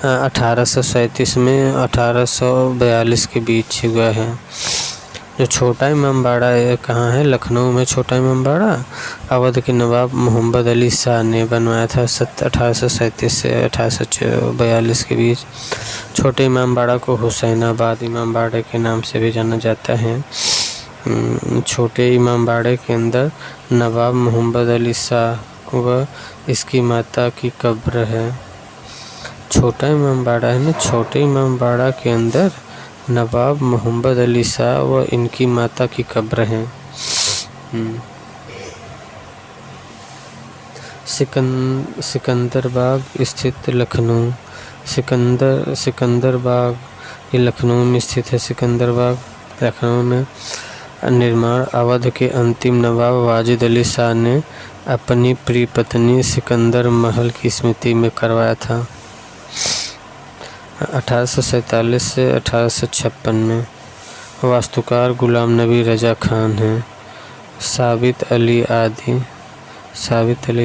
1837 में 1842 के बीच हुआ है। जो छोटा इमामबाड़ा कहाँ है? लखनऊ में। छोटा इमामबाड़ा अवध के नवाब मोहम्मद अली शाह ने बनवाया था 1837 से 1842 के बीच। छोटे इमामबाड़ा को हुसैनाबाद इमामबाड़े के नाम से भी जाना जाता है। छोटे इमामबाड़े के अंदर नवाब मोहम्मद अली शाह व इसकी माता की कब्र है। छोटा इमामबाड़ा है ना, छोटे इमामबाड़ा के अंदर नवाब मोहम्मद अली शाह व इनकी माता की कब्र है। सिकंदर बाग स्थित लखनऊ। सिकंदर बाग ये लखनऊ में स्थित है। सिकंदर बाग लखनऊ में। निर्माण अवध के अंतिम नवाब वाजिद अली शाह ने अपनी प्रिय पत्नी सिकंदर महल की स्मृति में करवाया था 1847 से 1856 में। वास्तुकार गुलाम नबी रजा खान हैं। साबित अली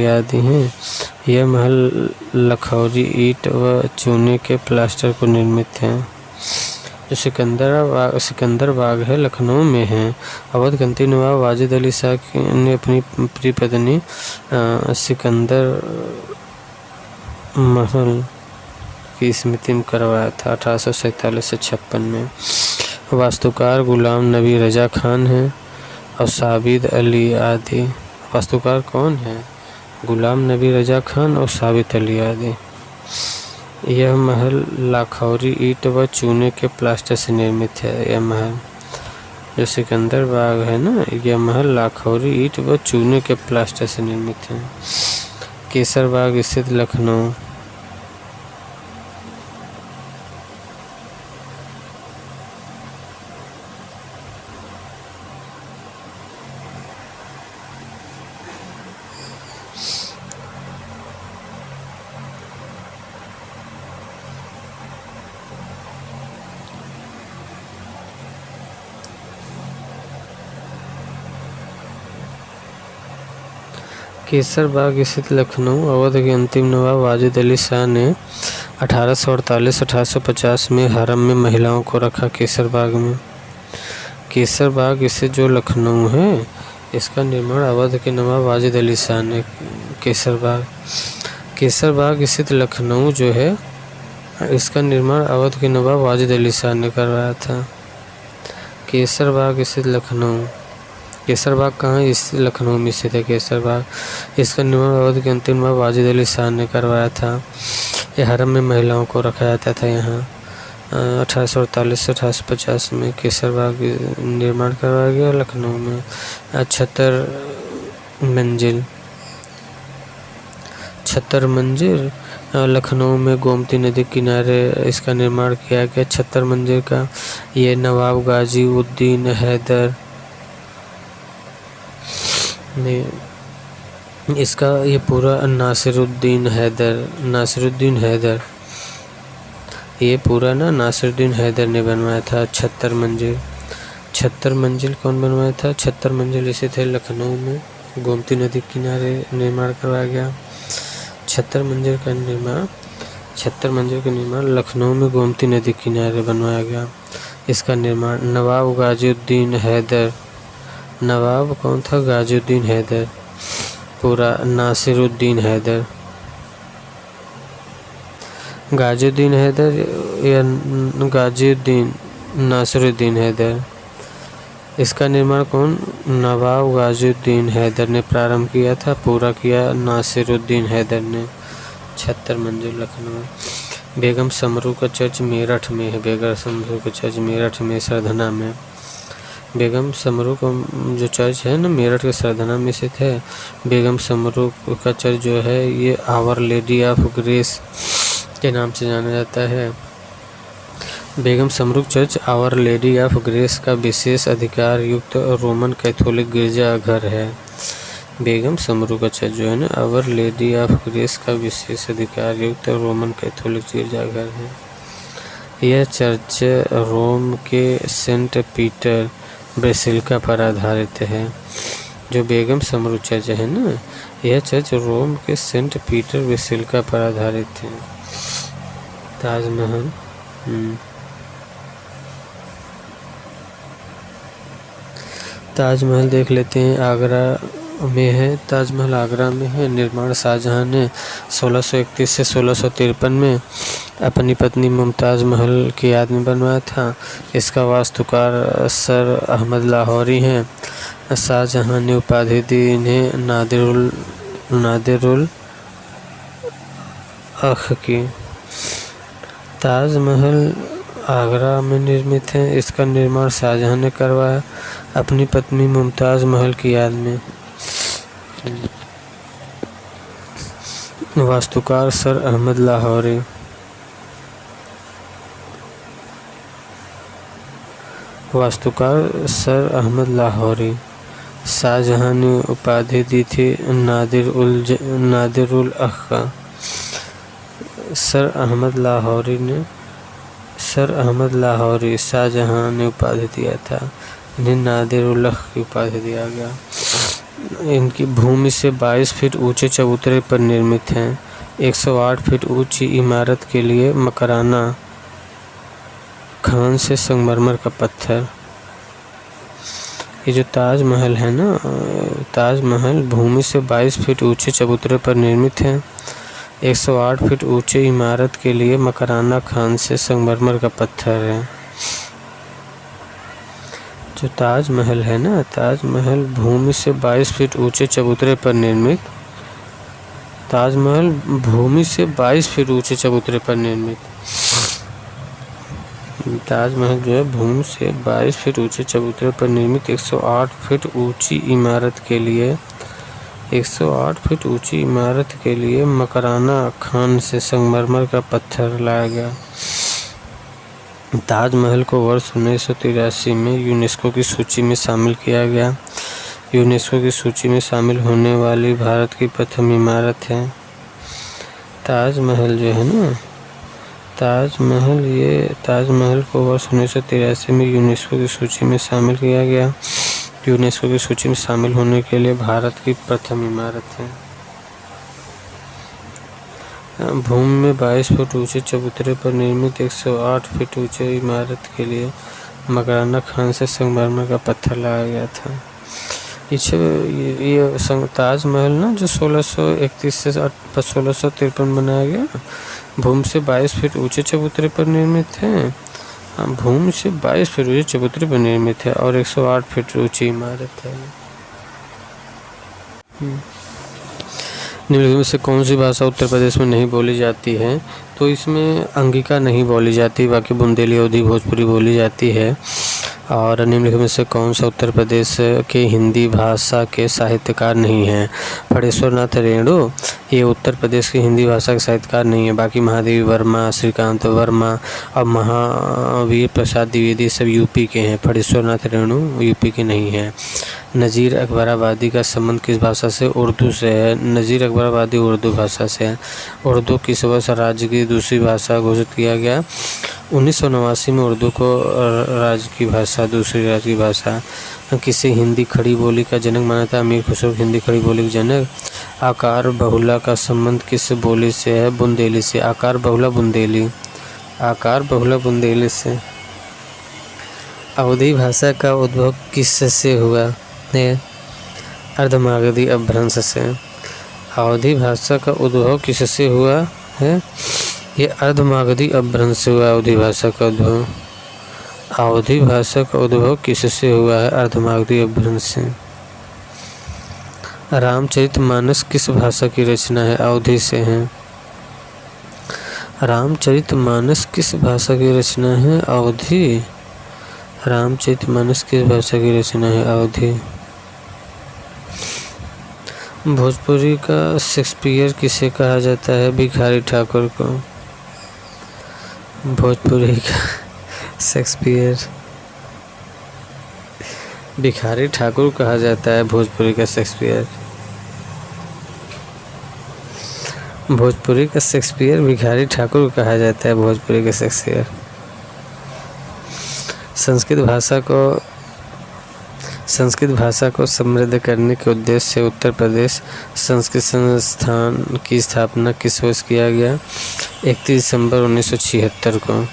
आदि हैं। यह महल लखौरी ईंट व चूने के प्लास्टर को निर्मित है। जो सिकंदर बाग है लखनऊ में है। अवध के अंतिम नवाब वाजिद अली शाह ने अपनी प्रिय पत्नी सिकंदर महल की स्मृति में करवाया था 1847 से 56 में। वास्तुकार गुलाम नबी रजा खान हैं और साबित अली आदि। वास्तुकार कौन है? गुलाम नबी रजा खान और साबित अली आदि। यह महल लाखौरी ईंट व चूने के प्लास्टर से निर्मित है। यह महल जो सिकंदर बाग है ना, यह महल लाखौरी ईंट व चूने के प्लास्टर से निर्मित है। केसर बाग स्थित लखनऊ। केसर बाग स्थित लखनऊ अवध के अंतिम नवाब वाजिद अली शाह ने 1848-1850 में हरम में महिलाओं को रखा। केसर बाग स्थित जो लखनऊ है, इसका निर्माण अवध के नवाब वाजिद अली शाह ने। केसर बाग स्थित लखनऊ जो है, इसका निर्माण अवध के नवाब वाजिद अली शाह ने करवाया था। केसर बाग स्थित लखनऊ। केसर बाग कहाँ? इस लखनऊ में स्थित है केसर बाग। इसका निर्माण अवध के अंतिम नवाब वाजिद अली शाह ने करवाया था। यह हरम में महिलाओं को रखा जाता था। यहाँ 1848 से 1850 में केसर बाग निर्माण करवाया गया लखनऊ में। 76 मंजिल लखनऊ में गोमती नदी किनारे इसका निर्माण किया गया। 76 मंजिल का ये नवाब गाजी उद्दीन हैदर ने इसका ये पूरा नासिरुद्दीन हैदर ये पूरा ना नासिरुद्दीन हैदर ने बनवाया था। 76 मंजिल कौन बनवाया था? 76 मंजिल इसे थे लखनऊ में गोमती नदी किनारे निर्माण करवाया गया। 76 मंजिल का निर्माण लखनऊ में गोमती नदी किनारे बनवाया गया। इसका निर्माण नवाब गाजिउद्दीन हैदर, नवाब कौन था? गाजिउद्दीन हैदर, पूरा नासिरुद्दीन हैदर, गाजिउद्दीन हैदर या गाजिउद्दीन नासिरुद्दीन हैदर। इसका निर्माण कौन? नवाब गाजिउद्दीन हैदर ने प्रारंभ किया था, पूरा किया नासिरुद्दीन हैदर ने। 76 मंजिल लखनऊ। बेगम समरू का चर्च मेरठ में है, बेगम समरू का चर्च मेरठ में, सरधना में। बेगम समरू का जो चर्च है ना, मेरठ के सरधना में स्थित है। बेगम समरू का चर्च जो है ये आवर लेडी ऑफ ग्रेस के नाम से जाना जाता है। Begum Samru church our lady of grace का विशेष अधिकार युक्त रोमन कैथोलिक गिरजाघर है। बेगम समरू का चर्च जो है ना, आवर लेडी ऑफ ग्रेस का विशेष अधिकार युक्त रोमन कैथोलिक गिरजाघर है। यह चर्च रोम के सेंट पीटर बेसिलिका पर आधारित है। जो बेगम समरू चर्च है ना, यह चर्च रोम के सेंट पीटर बेसिलिका पर आधारित है। ताजमहल, ताजमहल देख लेते हैं। आगरा में है, ताजमहल आगरा में है। निर्माण शाहजहां ने 1631 से 1653 में अपनी पत्नी मुमताज़ महल की याद में बनवाया था। इसका वास्तुकार सर अहमद लाहौरी हैं। शाहजहां ने उपाधि दी इन्हें नादिरुल अख की। ताजमहल आगरा में निर्मित है। इसका निर्माण शाहजहां ने करवाया अपनी पत्नी मुमताज़ महल की याद में। वास्तुकार सर अहमद लाहौरी। वास्तुकार सर अहमद लाहौरी। शाहजहां ने उपाधि दी थी नादिरुल अख का। सर अहमद लाहौरी शाहजहां ने उपाधि दिया था, इन्हें नादिरुल अख की उपाधि दिया गया। इनकी भूमि से 22 फीट ऊंचे चबूतरे पर निर्मित हैं। 108 फीट ऊंची इमारत के लिए मकराना खान से संगमरमर का पत्थर। ये जो ताजमहल है ना, ताजमहल भूमि से 22 फीट ऊंचे चबूतरे पर निर्मित है। 108 फीट ऊंचे इमारत के लिए मकराना खान से संगमरमर का पत्थर है। जो ताजमहल है ना, ताजमहल भूमि से 22 फीट ऊंचे चबूतरे पर निर्मित, ताजमहल भूमि से 22 फीट ऊंचे चबूतरे पर निर्मित। ताजमहल जो है भूमि से 22 फीट ऊंचे चबूतरे पर निर्मित 108 फीट ऊंची इमारत के लिए 108 फीट ऊंची इमारत के लिए मकराना खान से संगमरमर का पत्थर लाया गया। ताजमहल को वर्ष 1983 में यूनेस्को की सूची में शामिल किया गया। यूनेस्को की सूची में शामिल होने वाली भारत की प्रथम इमारत है ताजमहल जो है ना। ताजमहल को वर्ष 1983 में यूनेस्को की सूची में शामिल किया गया। यूनेस्को की सूची में शामिल होने के लिए भारत की प्रथम इमारत है। भूमि में 22 फुट ऊंचे चबूतरे पर निर्मित 108 फीट ऊंचे इमारत के लिए मकराना खान से संगमरमर का पत्थर लाया गया था। ये ताजमहल ना जो 1631 से 1653 बनाया गया, भूमि से 22 फीट ऊंचे चबूतरे पर निर्मित है। भूमि से 22 फीट ऊंचे चबूतरे पर निर्मित है और 108 फीट ऊंची इमारत है। निम्नलिखित में से कौन सी भाषा उत्तर प्रदेश में नहीं बोली जाती है? तो इसमें अंगिका नहीं बोली जाती, बाकी बुंदेली, अवधी, भोजपुरी बोली जाती है। और निम्नलिखित में से कौन सा उत्तर प्रदेश के हिंदी भाषा के साहित्यकार नहीं हैं? फणेश्वर नाथ रेणु ये उत्तर प्रदेश की हिंदी भाषा के साहित्यकार नहीं है। बाकी महादेवी वर्मा, श्रीकांत वर्मा और महावीर प्रसाद द्विवेदी सब यूपी के हैं। फणेश्वर नाथ रेणु यूपी के नहीं हैं। नज़ीर अकबराबादी का संबंध किस भाषा से? उर्दू से है। नज़ीर अकबराबादी उर्दू भाषा से है। उर्दू किस वर्ष राज्य की दूसरी भाषा घोषित किया गया? 1989 में उर्दू को राज्य की भाषा, दूसरी राज्य की भाषा। किसे हिंदी खड़ी बोली का जनक माना था? अमीर खुसरो हिंदी खड़ी बोली के जनक। आकार बहुला का संबंध किस बोली से है? बुंदेली से। आकार बहुला बुंदेली से। अवधी भाषा का उद्भव किससे हुआ है? अर्धमागधी अपभ्रंश से। अवधी भाषा का उद्भव किससे हुआ है? ये अर्धमागधी अपभ्रंश से हुआ। अवधी भाषा का उद्भव, अवधी भाषा का उद्भव किससे हुआ है? अर्धमागधी अपभ्रंश से। रामचरितमानस किस भाषा की रचना है? अवधी से है। रामचरितमानस किस भाषा की रचना है? अवधी। रामचरितमानस किस भाषा की रचना है? अवधी। भोजपुरी का शेक्सपियर किसे कहा जाता है? भिखारी ठाकुर को। भोजपुरी का शेक्सपियर भिखारी ठाकुर कहा जाता है। भोजपुरी का शेक्सपियर, भोजपुरी का शेक्सपियर भिखारी ठाकुर कहा जाता है। भोजपुरी का शेक्सपियर। संस्कृत भाषा को समृद्ध करने के उद्देश्य से उत्तर प्रदेश संस्कृत संस्थान की स्थापना किस वर्ष किया गया? 31 दिसंबर 1976 को।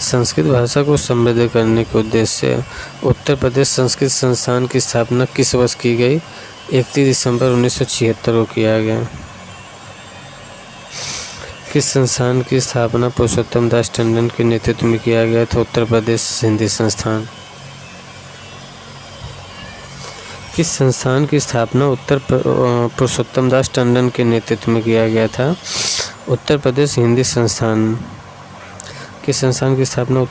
संस्कृत भाषा को समृद्ध करने के उद्देश्य से उत्तर प्रदेश संस्कृत संस्थान की स्थापना किस वर्ष की गई? 31 दिसंबर 1976 को किया गया। किस संस्थान की स्थापना पुरुषोत्तम दास टंडन के नेतृत्व में किया गया था? उत्तर प्रदेश हिंदी संस्थान। किस संस्थान की स्थापना पुरुषोत्तम दास टंडन के नेतृत्व में किया गया था? उत्तर प्रदेश हिंदी संस्थान। किस संस्थान की स्थापना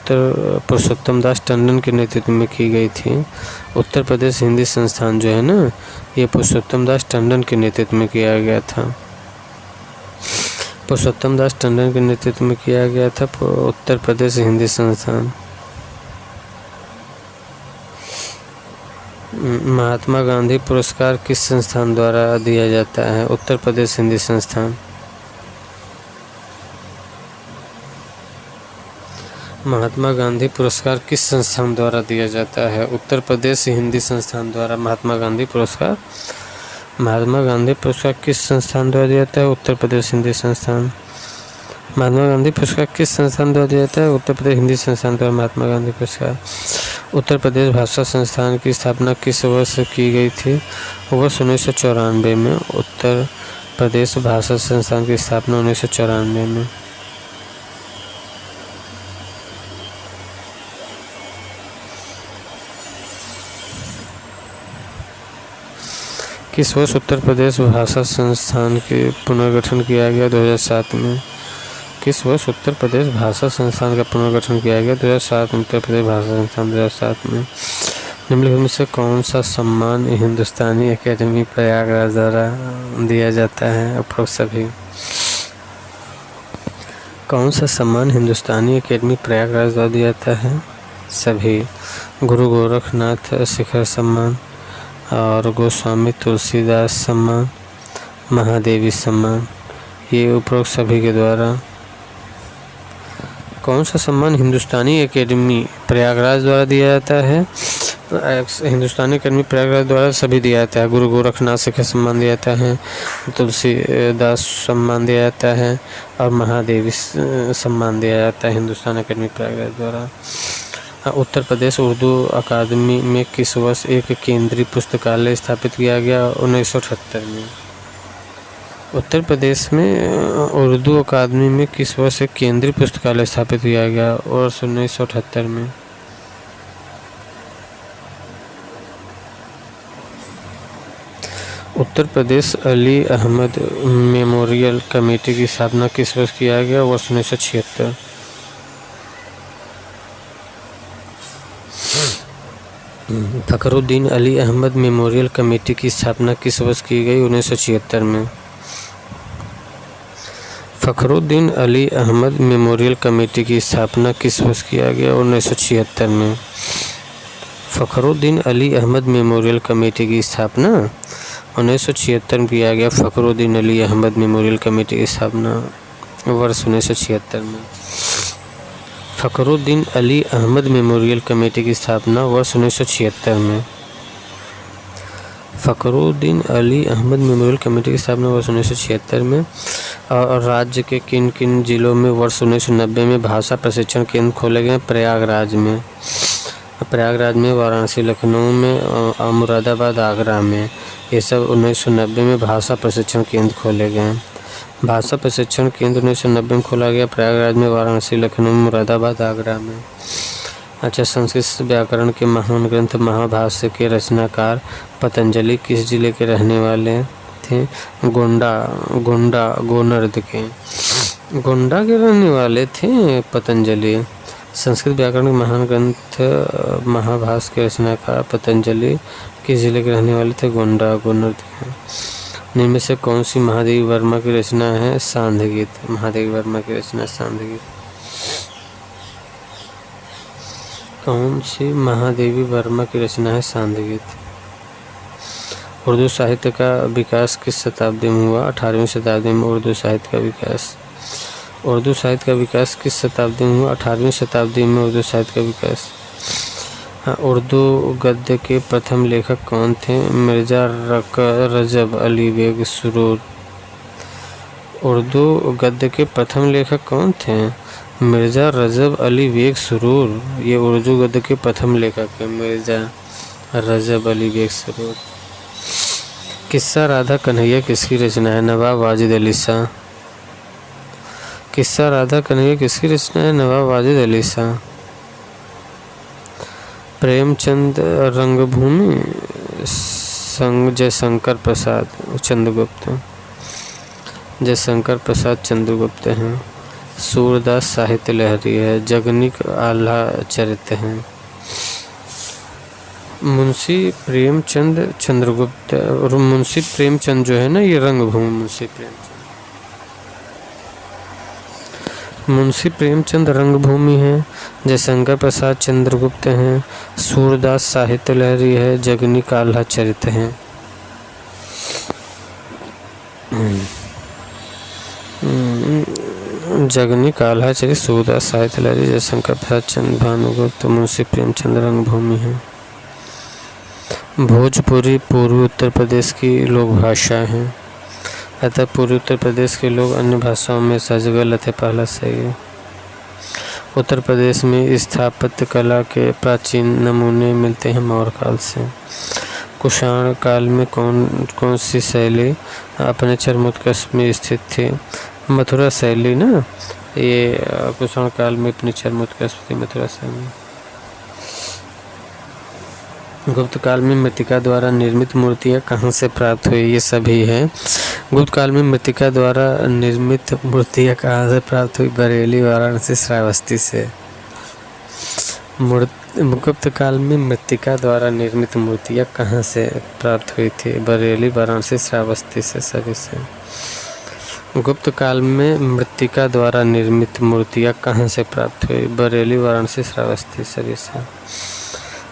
पुरुषोत्तम दास टंडन के नेतृत्व में की गई थी? उत्तर प्रदेश हिंदी संस्थान जो है ना, ये पुरुषोत्तम दास टंडन के नेतृत्व में किया गया था। पुरुषोत्तम दास टंडन के नेतृत्व में किया गया था उत्तर प्रदेश हिंदी संस्थान। महात्मा गांधी पुरस्कार किस संस्थान द्वारा दिया जाता है? उत्तर प्रदेश हिंदी संस्थान। महात्मा गांधी पुरस्कार किस संस्थान द्वारा दिया जाता है? उत्तर प्रदेश हिंदी संस्थान द्वारा महात्मा गांधी पुरस्कार। महात्मा गांधी पुरस्कार किस संस्थान द्वारा दिया जाता है? उत्तर प्रदेश हिंदी संस्थान। महात्मा गांधी पुरस्कार किस संस्थान द्वारा दिया जाता है? उत्तर प्रदेश हिंदी संस्थान द्वारा महात्मा गांधी पुरस्कार। उत्तर प्रदेश भाषा संस्थान की स्थापना किस वर्ष की गई थी? वर्ष 1994 में। उत्तर प्रदेश भाषा संस्थान की स्थापना 1994 में। किस वर्ष उत्तर प्रदेश भाषा संस्थान के पुनर्गठन किया गया? 2007 में। किस वर्ष उत्तर प्रदेश भाषा संस्थान का पुनर्गठन किया गया? 2007 में। उत्तर प्रदेश भाषा संस्थान 2007 में। निम्नलिखित में से कौन सा सम्मान हिंदुस्तानी अकेडमी प्रयागराज द्वारा दिया जाता है? उपरोक्त सभी। कौन सा सम्मान हिंदुस्तानी अकेडमी प्रयागराज द्वारा दिया जाता है? सभी। गुरु गोरखनाथ शिखर सम्मान और गोस्वामी तुलसीदास सम्मान, महादेवी सम्मान, ये उपरोक्त सभी के द्वारा। कौन सा सम्मान हिंदुस्तानी अकेडमी प्रयागराज द्वारा दिया जाता है? हिंदुस्तानी अकेडमी प्रयागराज द्वारा सभी दिया जाता है। गुरु गोरखनाथ शिखर सम्मान दिया जाता है, तुलसीदास सम्मान दिया जाता है और महादेवी सम्मान दिया जाता है हिंदुस्तान अकेडमी प्रयागराज द्वारा। उत्तर प्रदेश उर्दू अकादमी में किस वर्ष एक केंद्रीय पुस्तकालय स्थापित किया गया? 1978 में। उत्तर प्रदेश में उर्दू अकादमी में किस वर्ष एक केंद्रीय पुस्तकालय स्थापित किया गया? वर्ष 1978 में। उत्तर प्रदेश अली अहमद मेमोरियल कमेटी की स्थापना किस वर्ष किया गया? वर्ष 1976। फखरुद्दीन अली अहमद मेमोरियल कमेटी की स्थापना किस वर्ष की गई? 1976 में। फखरुद्दीन अली अहमद मेमोरियल कमेटी की स्थापना किस वर्ष किया गया? 1976 में। फखरुद्दीन अली अहमद मेमोरियल कमेटी की स्थापना 1976 में किया गया। फखरुद्दीन अली अहमद मेमोरियल कमेटी की स्थापना वर्ष 1976 में। फखरुद्दीन अली अहमद मेमोरियल कमेटी की स्थापना वर्ष 1976 में। फखरुद्दीन अली अहमद मेमोरियल कमेटी की स्थापना वर्ष 1976 में। और राज्य के किन किन जिलों में वर्ष 1990 में भाषा प्रशिक्षण केंद्र खोले गए? प्रयागराज में, वाराणसी, लखनऊ में, और मुरादाबाद, आगरा में। ये सब 1990 में भाषा प्रशिक्षण केंद्र खोले गए। भाषा प्रशिक्षण केंद्र 1990 में खोला गया प्रयागराज में, वाराणसी, लखनऊ, मुरादाबाद, आगरा में। अच्छा, संस्कृत व्याकरण के महान ग्रंथ महाभाष्य के रचनाकार पतंजलि किस जिले के रहने वाले थे? गोंडा के रहने वाले थे पतंजलि। संस्कृत व्याकरण के महान ग्रंथ महाभाष्य के रचनाकार पतंजलि किस जिले के रहने वाले थे? गोंडा के। इनमें से कौन सी महादेवी वर्मा की रचना है? सांध्य गीत। महादेवी वर्मा की रचना सांध्य गीत। कौन सी महादेवी वर्मा की रचना है? सांध्य गीत। उर्दू साहित्य का विकास किस शताब्दी में हुआ? 18वीं शताब्दी में उर्दू साहित्य का विकास किस शताब्दी में हुआ? 18वीं शताब्दी में उर्दू साहित्य का विकास। हाँ, उर्दू गद्य के प्रथम लेखक कौन थे? मिर्जा रजब अली बेग सुरूर। उर्दू गद्य के प्रथम लेखक कौन थे? मिर्जा रजब अली बेग सुरूर। ये उर्दू गद्य के प्रथम लेखक है, मिर्जा रजब अली बेग सुरूर। किस्सा राधा कन्हैया किसकी रचना है? नवाब वाजिद अली शाह। किस्सा राधा कन्हैया किसकी रचना है? नवाब वाजिद अली शाह। प्रेमचंद रंगभूमि संग जयशंकर प्रसाद चंद्रगुप्त हैं। सूरदास साहित्य लहरी है। जगनिक आल्हा चरित्र हैं। मुंशी प्रेमचंद चंद्रगुप्त और मुंशी प्रेमचंद जो है ना, ये रंगभूमि मुंशी प्रेमचंद रंगभूमि है। जयशंकर प्रसाद चंद्रगुप्त हैं। सूरदास साहित्य लहरी है। जगनिक आल्हा चरित्र हैं। जगनिक आल्हा चरित्र, सूरदास साहित्य लहरी, जयशंकर प्रसाद चंद्र भानुगुप्त, मुंशी प्रेमचंद रंगभूमि है। भोजपुरी पूर्वी उत्तर प्रदेश की लोक भाषा है, अतः पूर्वी उत्तर प्रदेश के लोग अन्य भाषाओं में सजगल थे। पहला सही है। उत्तर प्रदेश में स्थापत्य कला के प्राचीन नमूने मिलते हैं मौर्य काल से। कुषाण काल में कौन सी शैली अपने चरमोत्कर्ष में स्थित थी? मथुरा शैली ना, ये कुषाण काल में अपने चरमोत्कर्ष थी मथुरा शैली। गुप्त काल में मृत्तिका द्वारा निर्मित मूर्तियाँ कहाँ से प्राप्त हुई? ये सभी है। गुप्त काल में मृत्तिका द्वारा निर्मित मूर्तियाँ कहाँ से प्राप्त हुई? बरेली, वाराणसी, श्रावस्ती से। गुप्त काल में मृत्तिका द्वारा निर्मित मूर्तियाँ कहाँ से प्राप्त हुई थी? बरेली, वाराणसी, श्रावस्ती से, सभी से। गुप्त काल में मृत्तिका द्वारा निर्मित मूर्तियाँ कहाँ से प्राप्त हुई? बरेली, वाराणसी, श्रावस्ती, सभी से।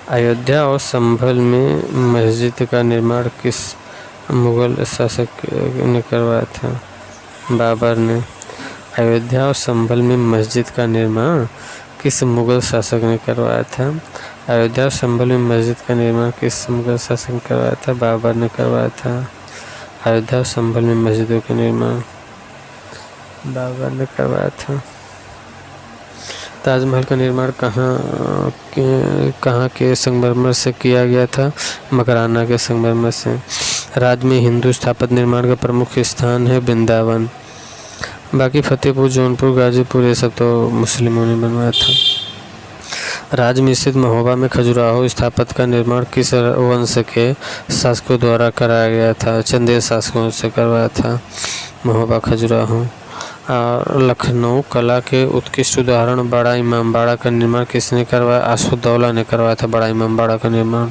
अयोध्या और संभल में मस्जिद का निर्माण किस मुगल शासक ने करवाया था? बाबर ने। अयोध्या और संभल में मस्जिद का निर्माण किस मुगल शासक ने करवाया था? अयोध्या और संभल में मस्जिद का निर्माण किस मुगल शासक ने करवाया था? बाबर ने करवाया था। अयोध्या और संभल में मस्जिदों का निर्माण बाबर ने करवाया था। ताजमहल का निर्माण कहाँ के संगमरमर से किया गया था? मकराना के संगमरमर से। राज्य में हिंदू स्थापत्य निर्माण का प्रमुख स्थान है वृंदावन। बाकी फतेहपुर, जौनपुर, गाजीपुर ये सब तो मुस्लिमों ने बनवाया था। राज्य में स्थित महोबा में खजुराहो स्थापत्य का निर्माण किस वंश के शासकों द्वारा कराया गया था? चंदेल शासकों से करवाया था महोबा खजुराहो। लखनऊ कला के उत्कृष्ट उदाहरण बड़ा इमामबाड़ा का निर्माण किसने करवाया? आसफुद्दौला ने करवाया था बड़ा इमामबाड़ा का निर्माण।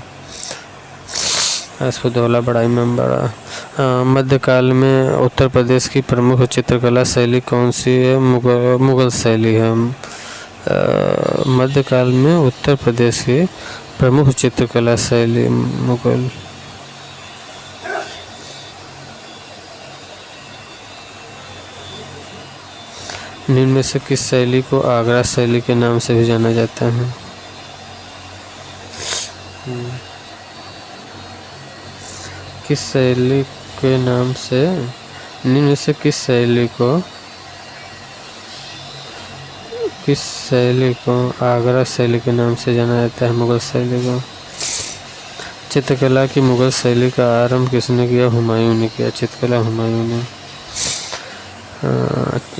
आसफुद्दौला, बड़ा इमामबाड़ा। मध्यकाल में उत्तर प्रदेश की प्रमुख चित्रकला शैली कौन सी है? मुगल शैली है। मध्यकाल में उत्तर प्रदेश की प्रमुख चित्रकला शैली मुगल। निम्न में से किस शैली को आगरा शैली के नाम से भी जाना जाता है? किस शैली के नाम से निम्न में से किस शैली को आगरा शैली के नाम से जाना जाता है? मुगल शैली को। चित्रकला की मुगल शैली का आरंभ किसने किया? हुमायूं ने किया। चित्रकला हुमायूं ने।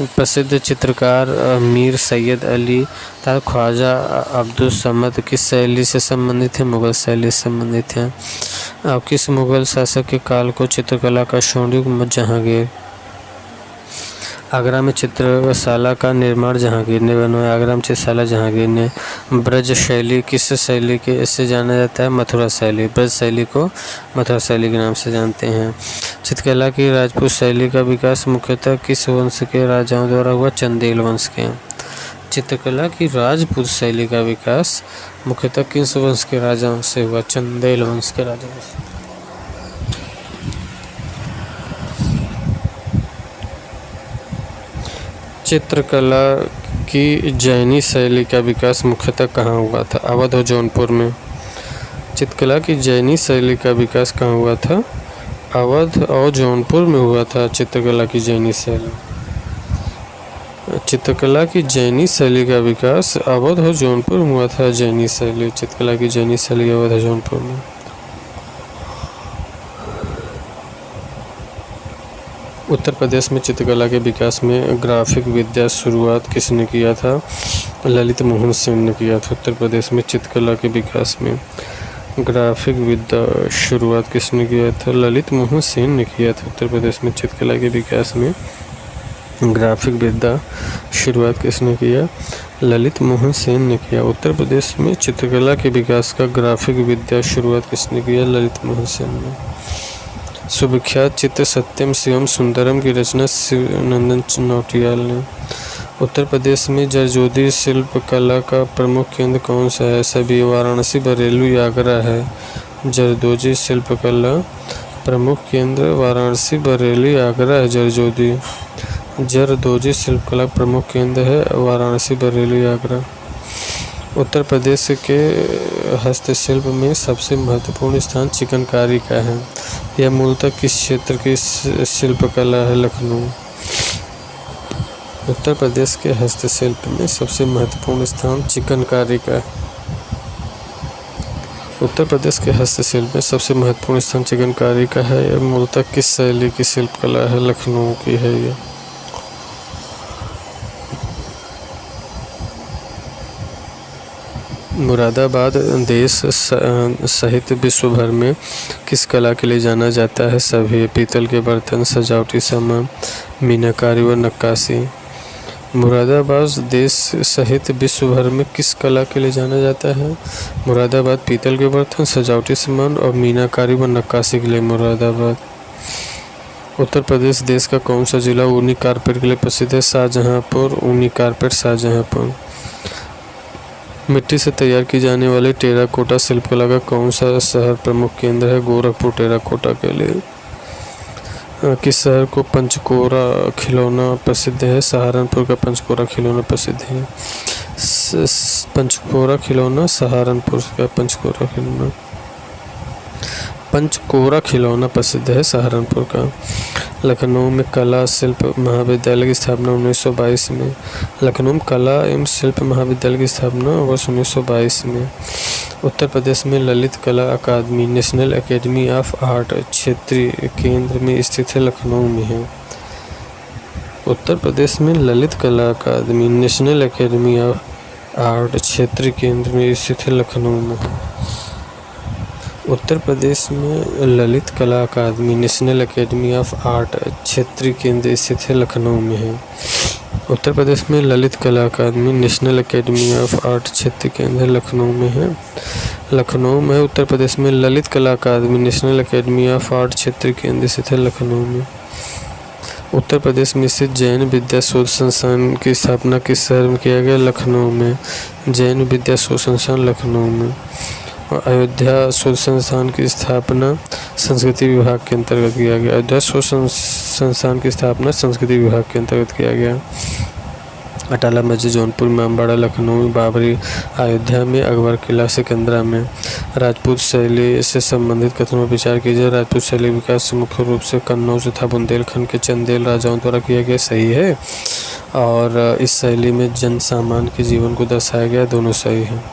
प्रसिद्ध चित्रकार मीर सैयद अली तथा ख्वाजा अब्दुल समद किस शैली से संबंधित है? मुगल शैली से संबंधित है। अब किस मुगल शासक के काल को चित्रकला का स्वर्णयुग? जहांगीर। आगरा में चित्रशाला का निर्माण जहांगीर ने बनवाया। आगरा में चित्रशाला जहांगीर ने। ब्रज शैली किस शैली के इससे जाना जाता है? मथुरा शैली। ब्रज शैली को मथुरा शैली के नाम से जानते हैं। चित्रकला की राजपूत शैली का विकास मुख्यतः किस वंश के राजाओं द्वारा हुआ? चंदेल वंश के। चित्रकला की राजपूत शैली का विकास मुख्यतः किस वंश के राजाओं से हुआ? चंदेल वंश के राजाओं से। चित्रकला की जैनी शैली का विकास मुख्यतः कहाँ हुआ था? अवध और जौनपुर में। चित्रकला की जैनी शैली का विकास कहाँ हुआ था? अवध और जौनपुर में हुआ था चित्रकला की जैनी शैली। चित्रकला की जैनी शैली का विकास अवध और जौनपुर में हुआ था। जैनी शैली, चित्रकला की जैनी शैली अवध और जौनपुर में। उत्तर प्रदेश में चित्रकला के विकास में ग्राफिक विद्या शुरुआत किसने किया था? ललित मोहन सेन ने किया था। उत्तर प्रदेश में चित्रकला के विकास में ग्राफिक विद्या शुरुआत किसने किया था? ललित मोहन सेन ने किया था। उत्तर प्रदेश में चित्रकला के विकास में ग्राफिक विद्या शुरुआत किसने किया? ललित मोहन सेन ने किया। उत्तर प्रदेश में चित्रकला के विकास का ग्राफिक विद्या शुरुआत किसने किया? ललित मोहन सेन ने। सुविख्यात चित्र सत्यम शिवम सुंदरम की रचना शिवनंदन नौटियाल ने। उत्तर प्रदेश में जरदोजी शिल्प कला का प्रमुख केंद्र कौन सा है? सभी वाराणसी, बरेली, आगरा है। जरदोजी शिल्प कला प्रमुख केंद्र वाराणसी, बरेली, आगरा है। जरदोजी शिल्प कला प्रमुख केंद्र है वाराणसी, बरेली, आगरा। उत्तर प्रदेश के हस्तशिल्प में सबसे महत्वपूर्ण स्थान चिकनकारी का है। यह मूलतः किस क्षेत्र की शिल्पकला है? लखनऊ। उत्तर प्रदेश के हस्तशिल्प में सबसे महत्वपूर्ण स्थान चिकनकारी का है। उत्तर प्रदेश के हस्तशिल्प में सबसे महत्वपूर्ण स्थान चिकनकारी का है। यह मूलतः किस शैली की शिल्पकला है? लखनऊ की है यह। मुरादाबाद देश सहित विश्व भर में किस कला के लिए जाना जाता है? सभी पीतल के बर्तन, सजावटी सामान, मीनाकारी व नक्काशी। मुरादाबाद देश सहित विश्व भर में किस कला के लिए जाना जाता है? मुरादाबाद पीतल के बर्तन, सजावटी सामान और मीनाकारी व नक्काशी के लिए मुरादाबाद। उत्तर प्रदेश देश का कौन सा जिला ऊनी कारपेट के लिए प्रसिद्ध है? शाहजहांपुर। ऊनी कारपेट शाहजहांपुर। मिट्टी से तैयार की जाने वाली टेराकोटा शिल्पकला का कौन सा शहर प्रमुख केंद्र है? गोरखपुर टेराकोटा के लिए। किस शहर को पंचकोरा खिलौना प्रसिद्ध है? सहारनपुर का पंचकोरा खिलौना प्रसिद्ध है। पंचकोरा खिलौना सहारनपुर का पंचकोरा खिलौना प्रसिद्ध है सहारनपुर का। लखनऊ में कला शिल्प महाविद्यालय की स्थापना 1922 में। लखनऊ में कला एवं शिल्प महाविद्यालय की स्थापना वर्ष 1922 में। उत्तर प्रदेश में ललित कला अकादमी नेशनल एकेडमी ऑफ आर्ट क्षेत्रीय केंद्र में स्थित है। लखनऊ में है। उत्तर प्रदेश में ललित कला अकादमी नेशनल एकेडमी ऑफ आर्ट क्षेत्रीय केंद्र में स्थित है। लखनऊ में है। उत्तर प्रदेश में ललित कला अकादमी नेशनल एकेडमी ऑफ आर्ट क्षेत्रीय केंद्र स्थित है। लखनऊ में है। उत्तर प्रदेश में ललित कला अकादमी नेशनल एकेडमी ऑफ आर्ट क्षेत्रीय केंद्र लखनऊ में है। लखनऊ में। उत्तर प्रदेश में ललित कला अकादमी नेशनल एकेडमी ऑफ आर्ट क्षेत्रीय केंद्र स्थित है। लखनऊ में। उत्तर प्रदेश में स्थित जैन विद्या शोध संस्थान की स्थापना किस शहर में किया गया? लखनऊ में। जैन विद्या शोध संस्थान लखनऊ में। अयोध्या शोध संस्थान की स्थापना संस्कृति विभाग के अंतर्गत किया गया। अयोध्या शोध संस्थान की स्थापना संस्कृति विभाग के अंतर्गत किया गया। अटाला मस्जिद जौनपुर में, अम्बाड़ा लखनऊ, बाबरी अयोध्या में, अकबर किला सिकंदरा में। राजपूत शैली से संबंधित कथनों पर विचार कीजिए। राजपूत शैली विकास मुख्य रूप से कन्नौज तथा बुंदेलखंड के चंदेल राजाओं द्वारा किया गया। सही है। और इस शैली में जन सामान्य के जीवन को दर्शाया गया। दोनों सही है।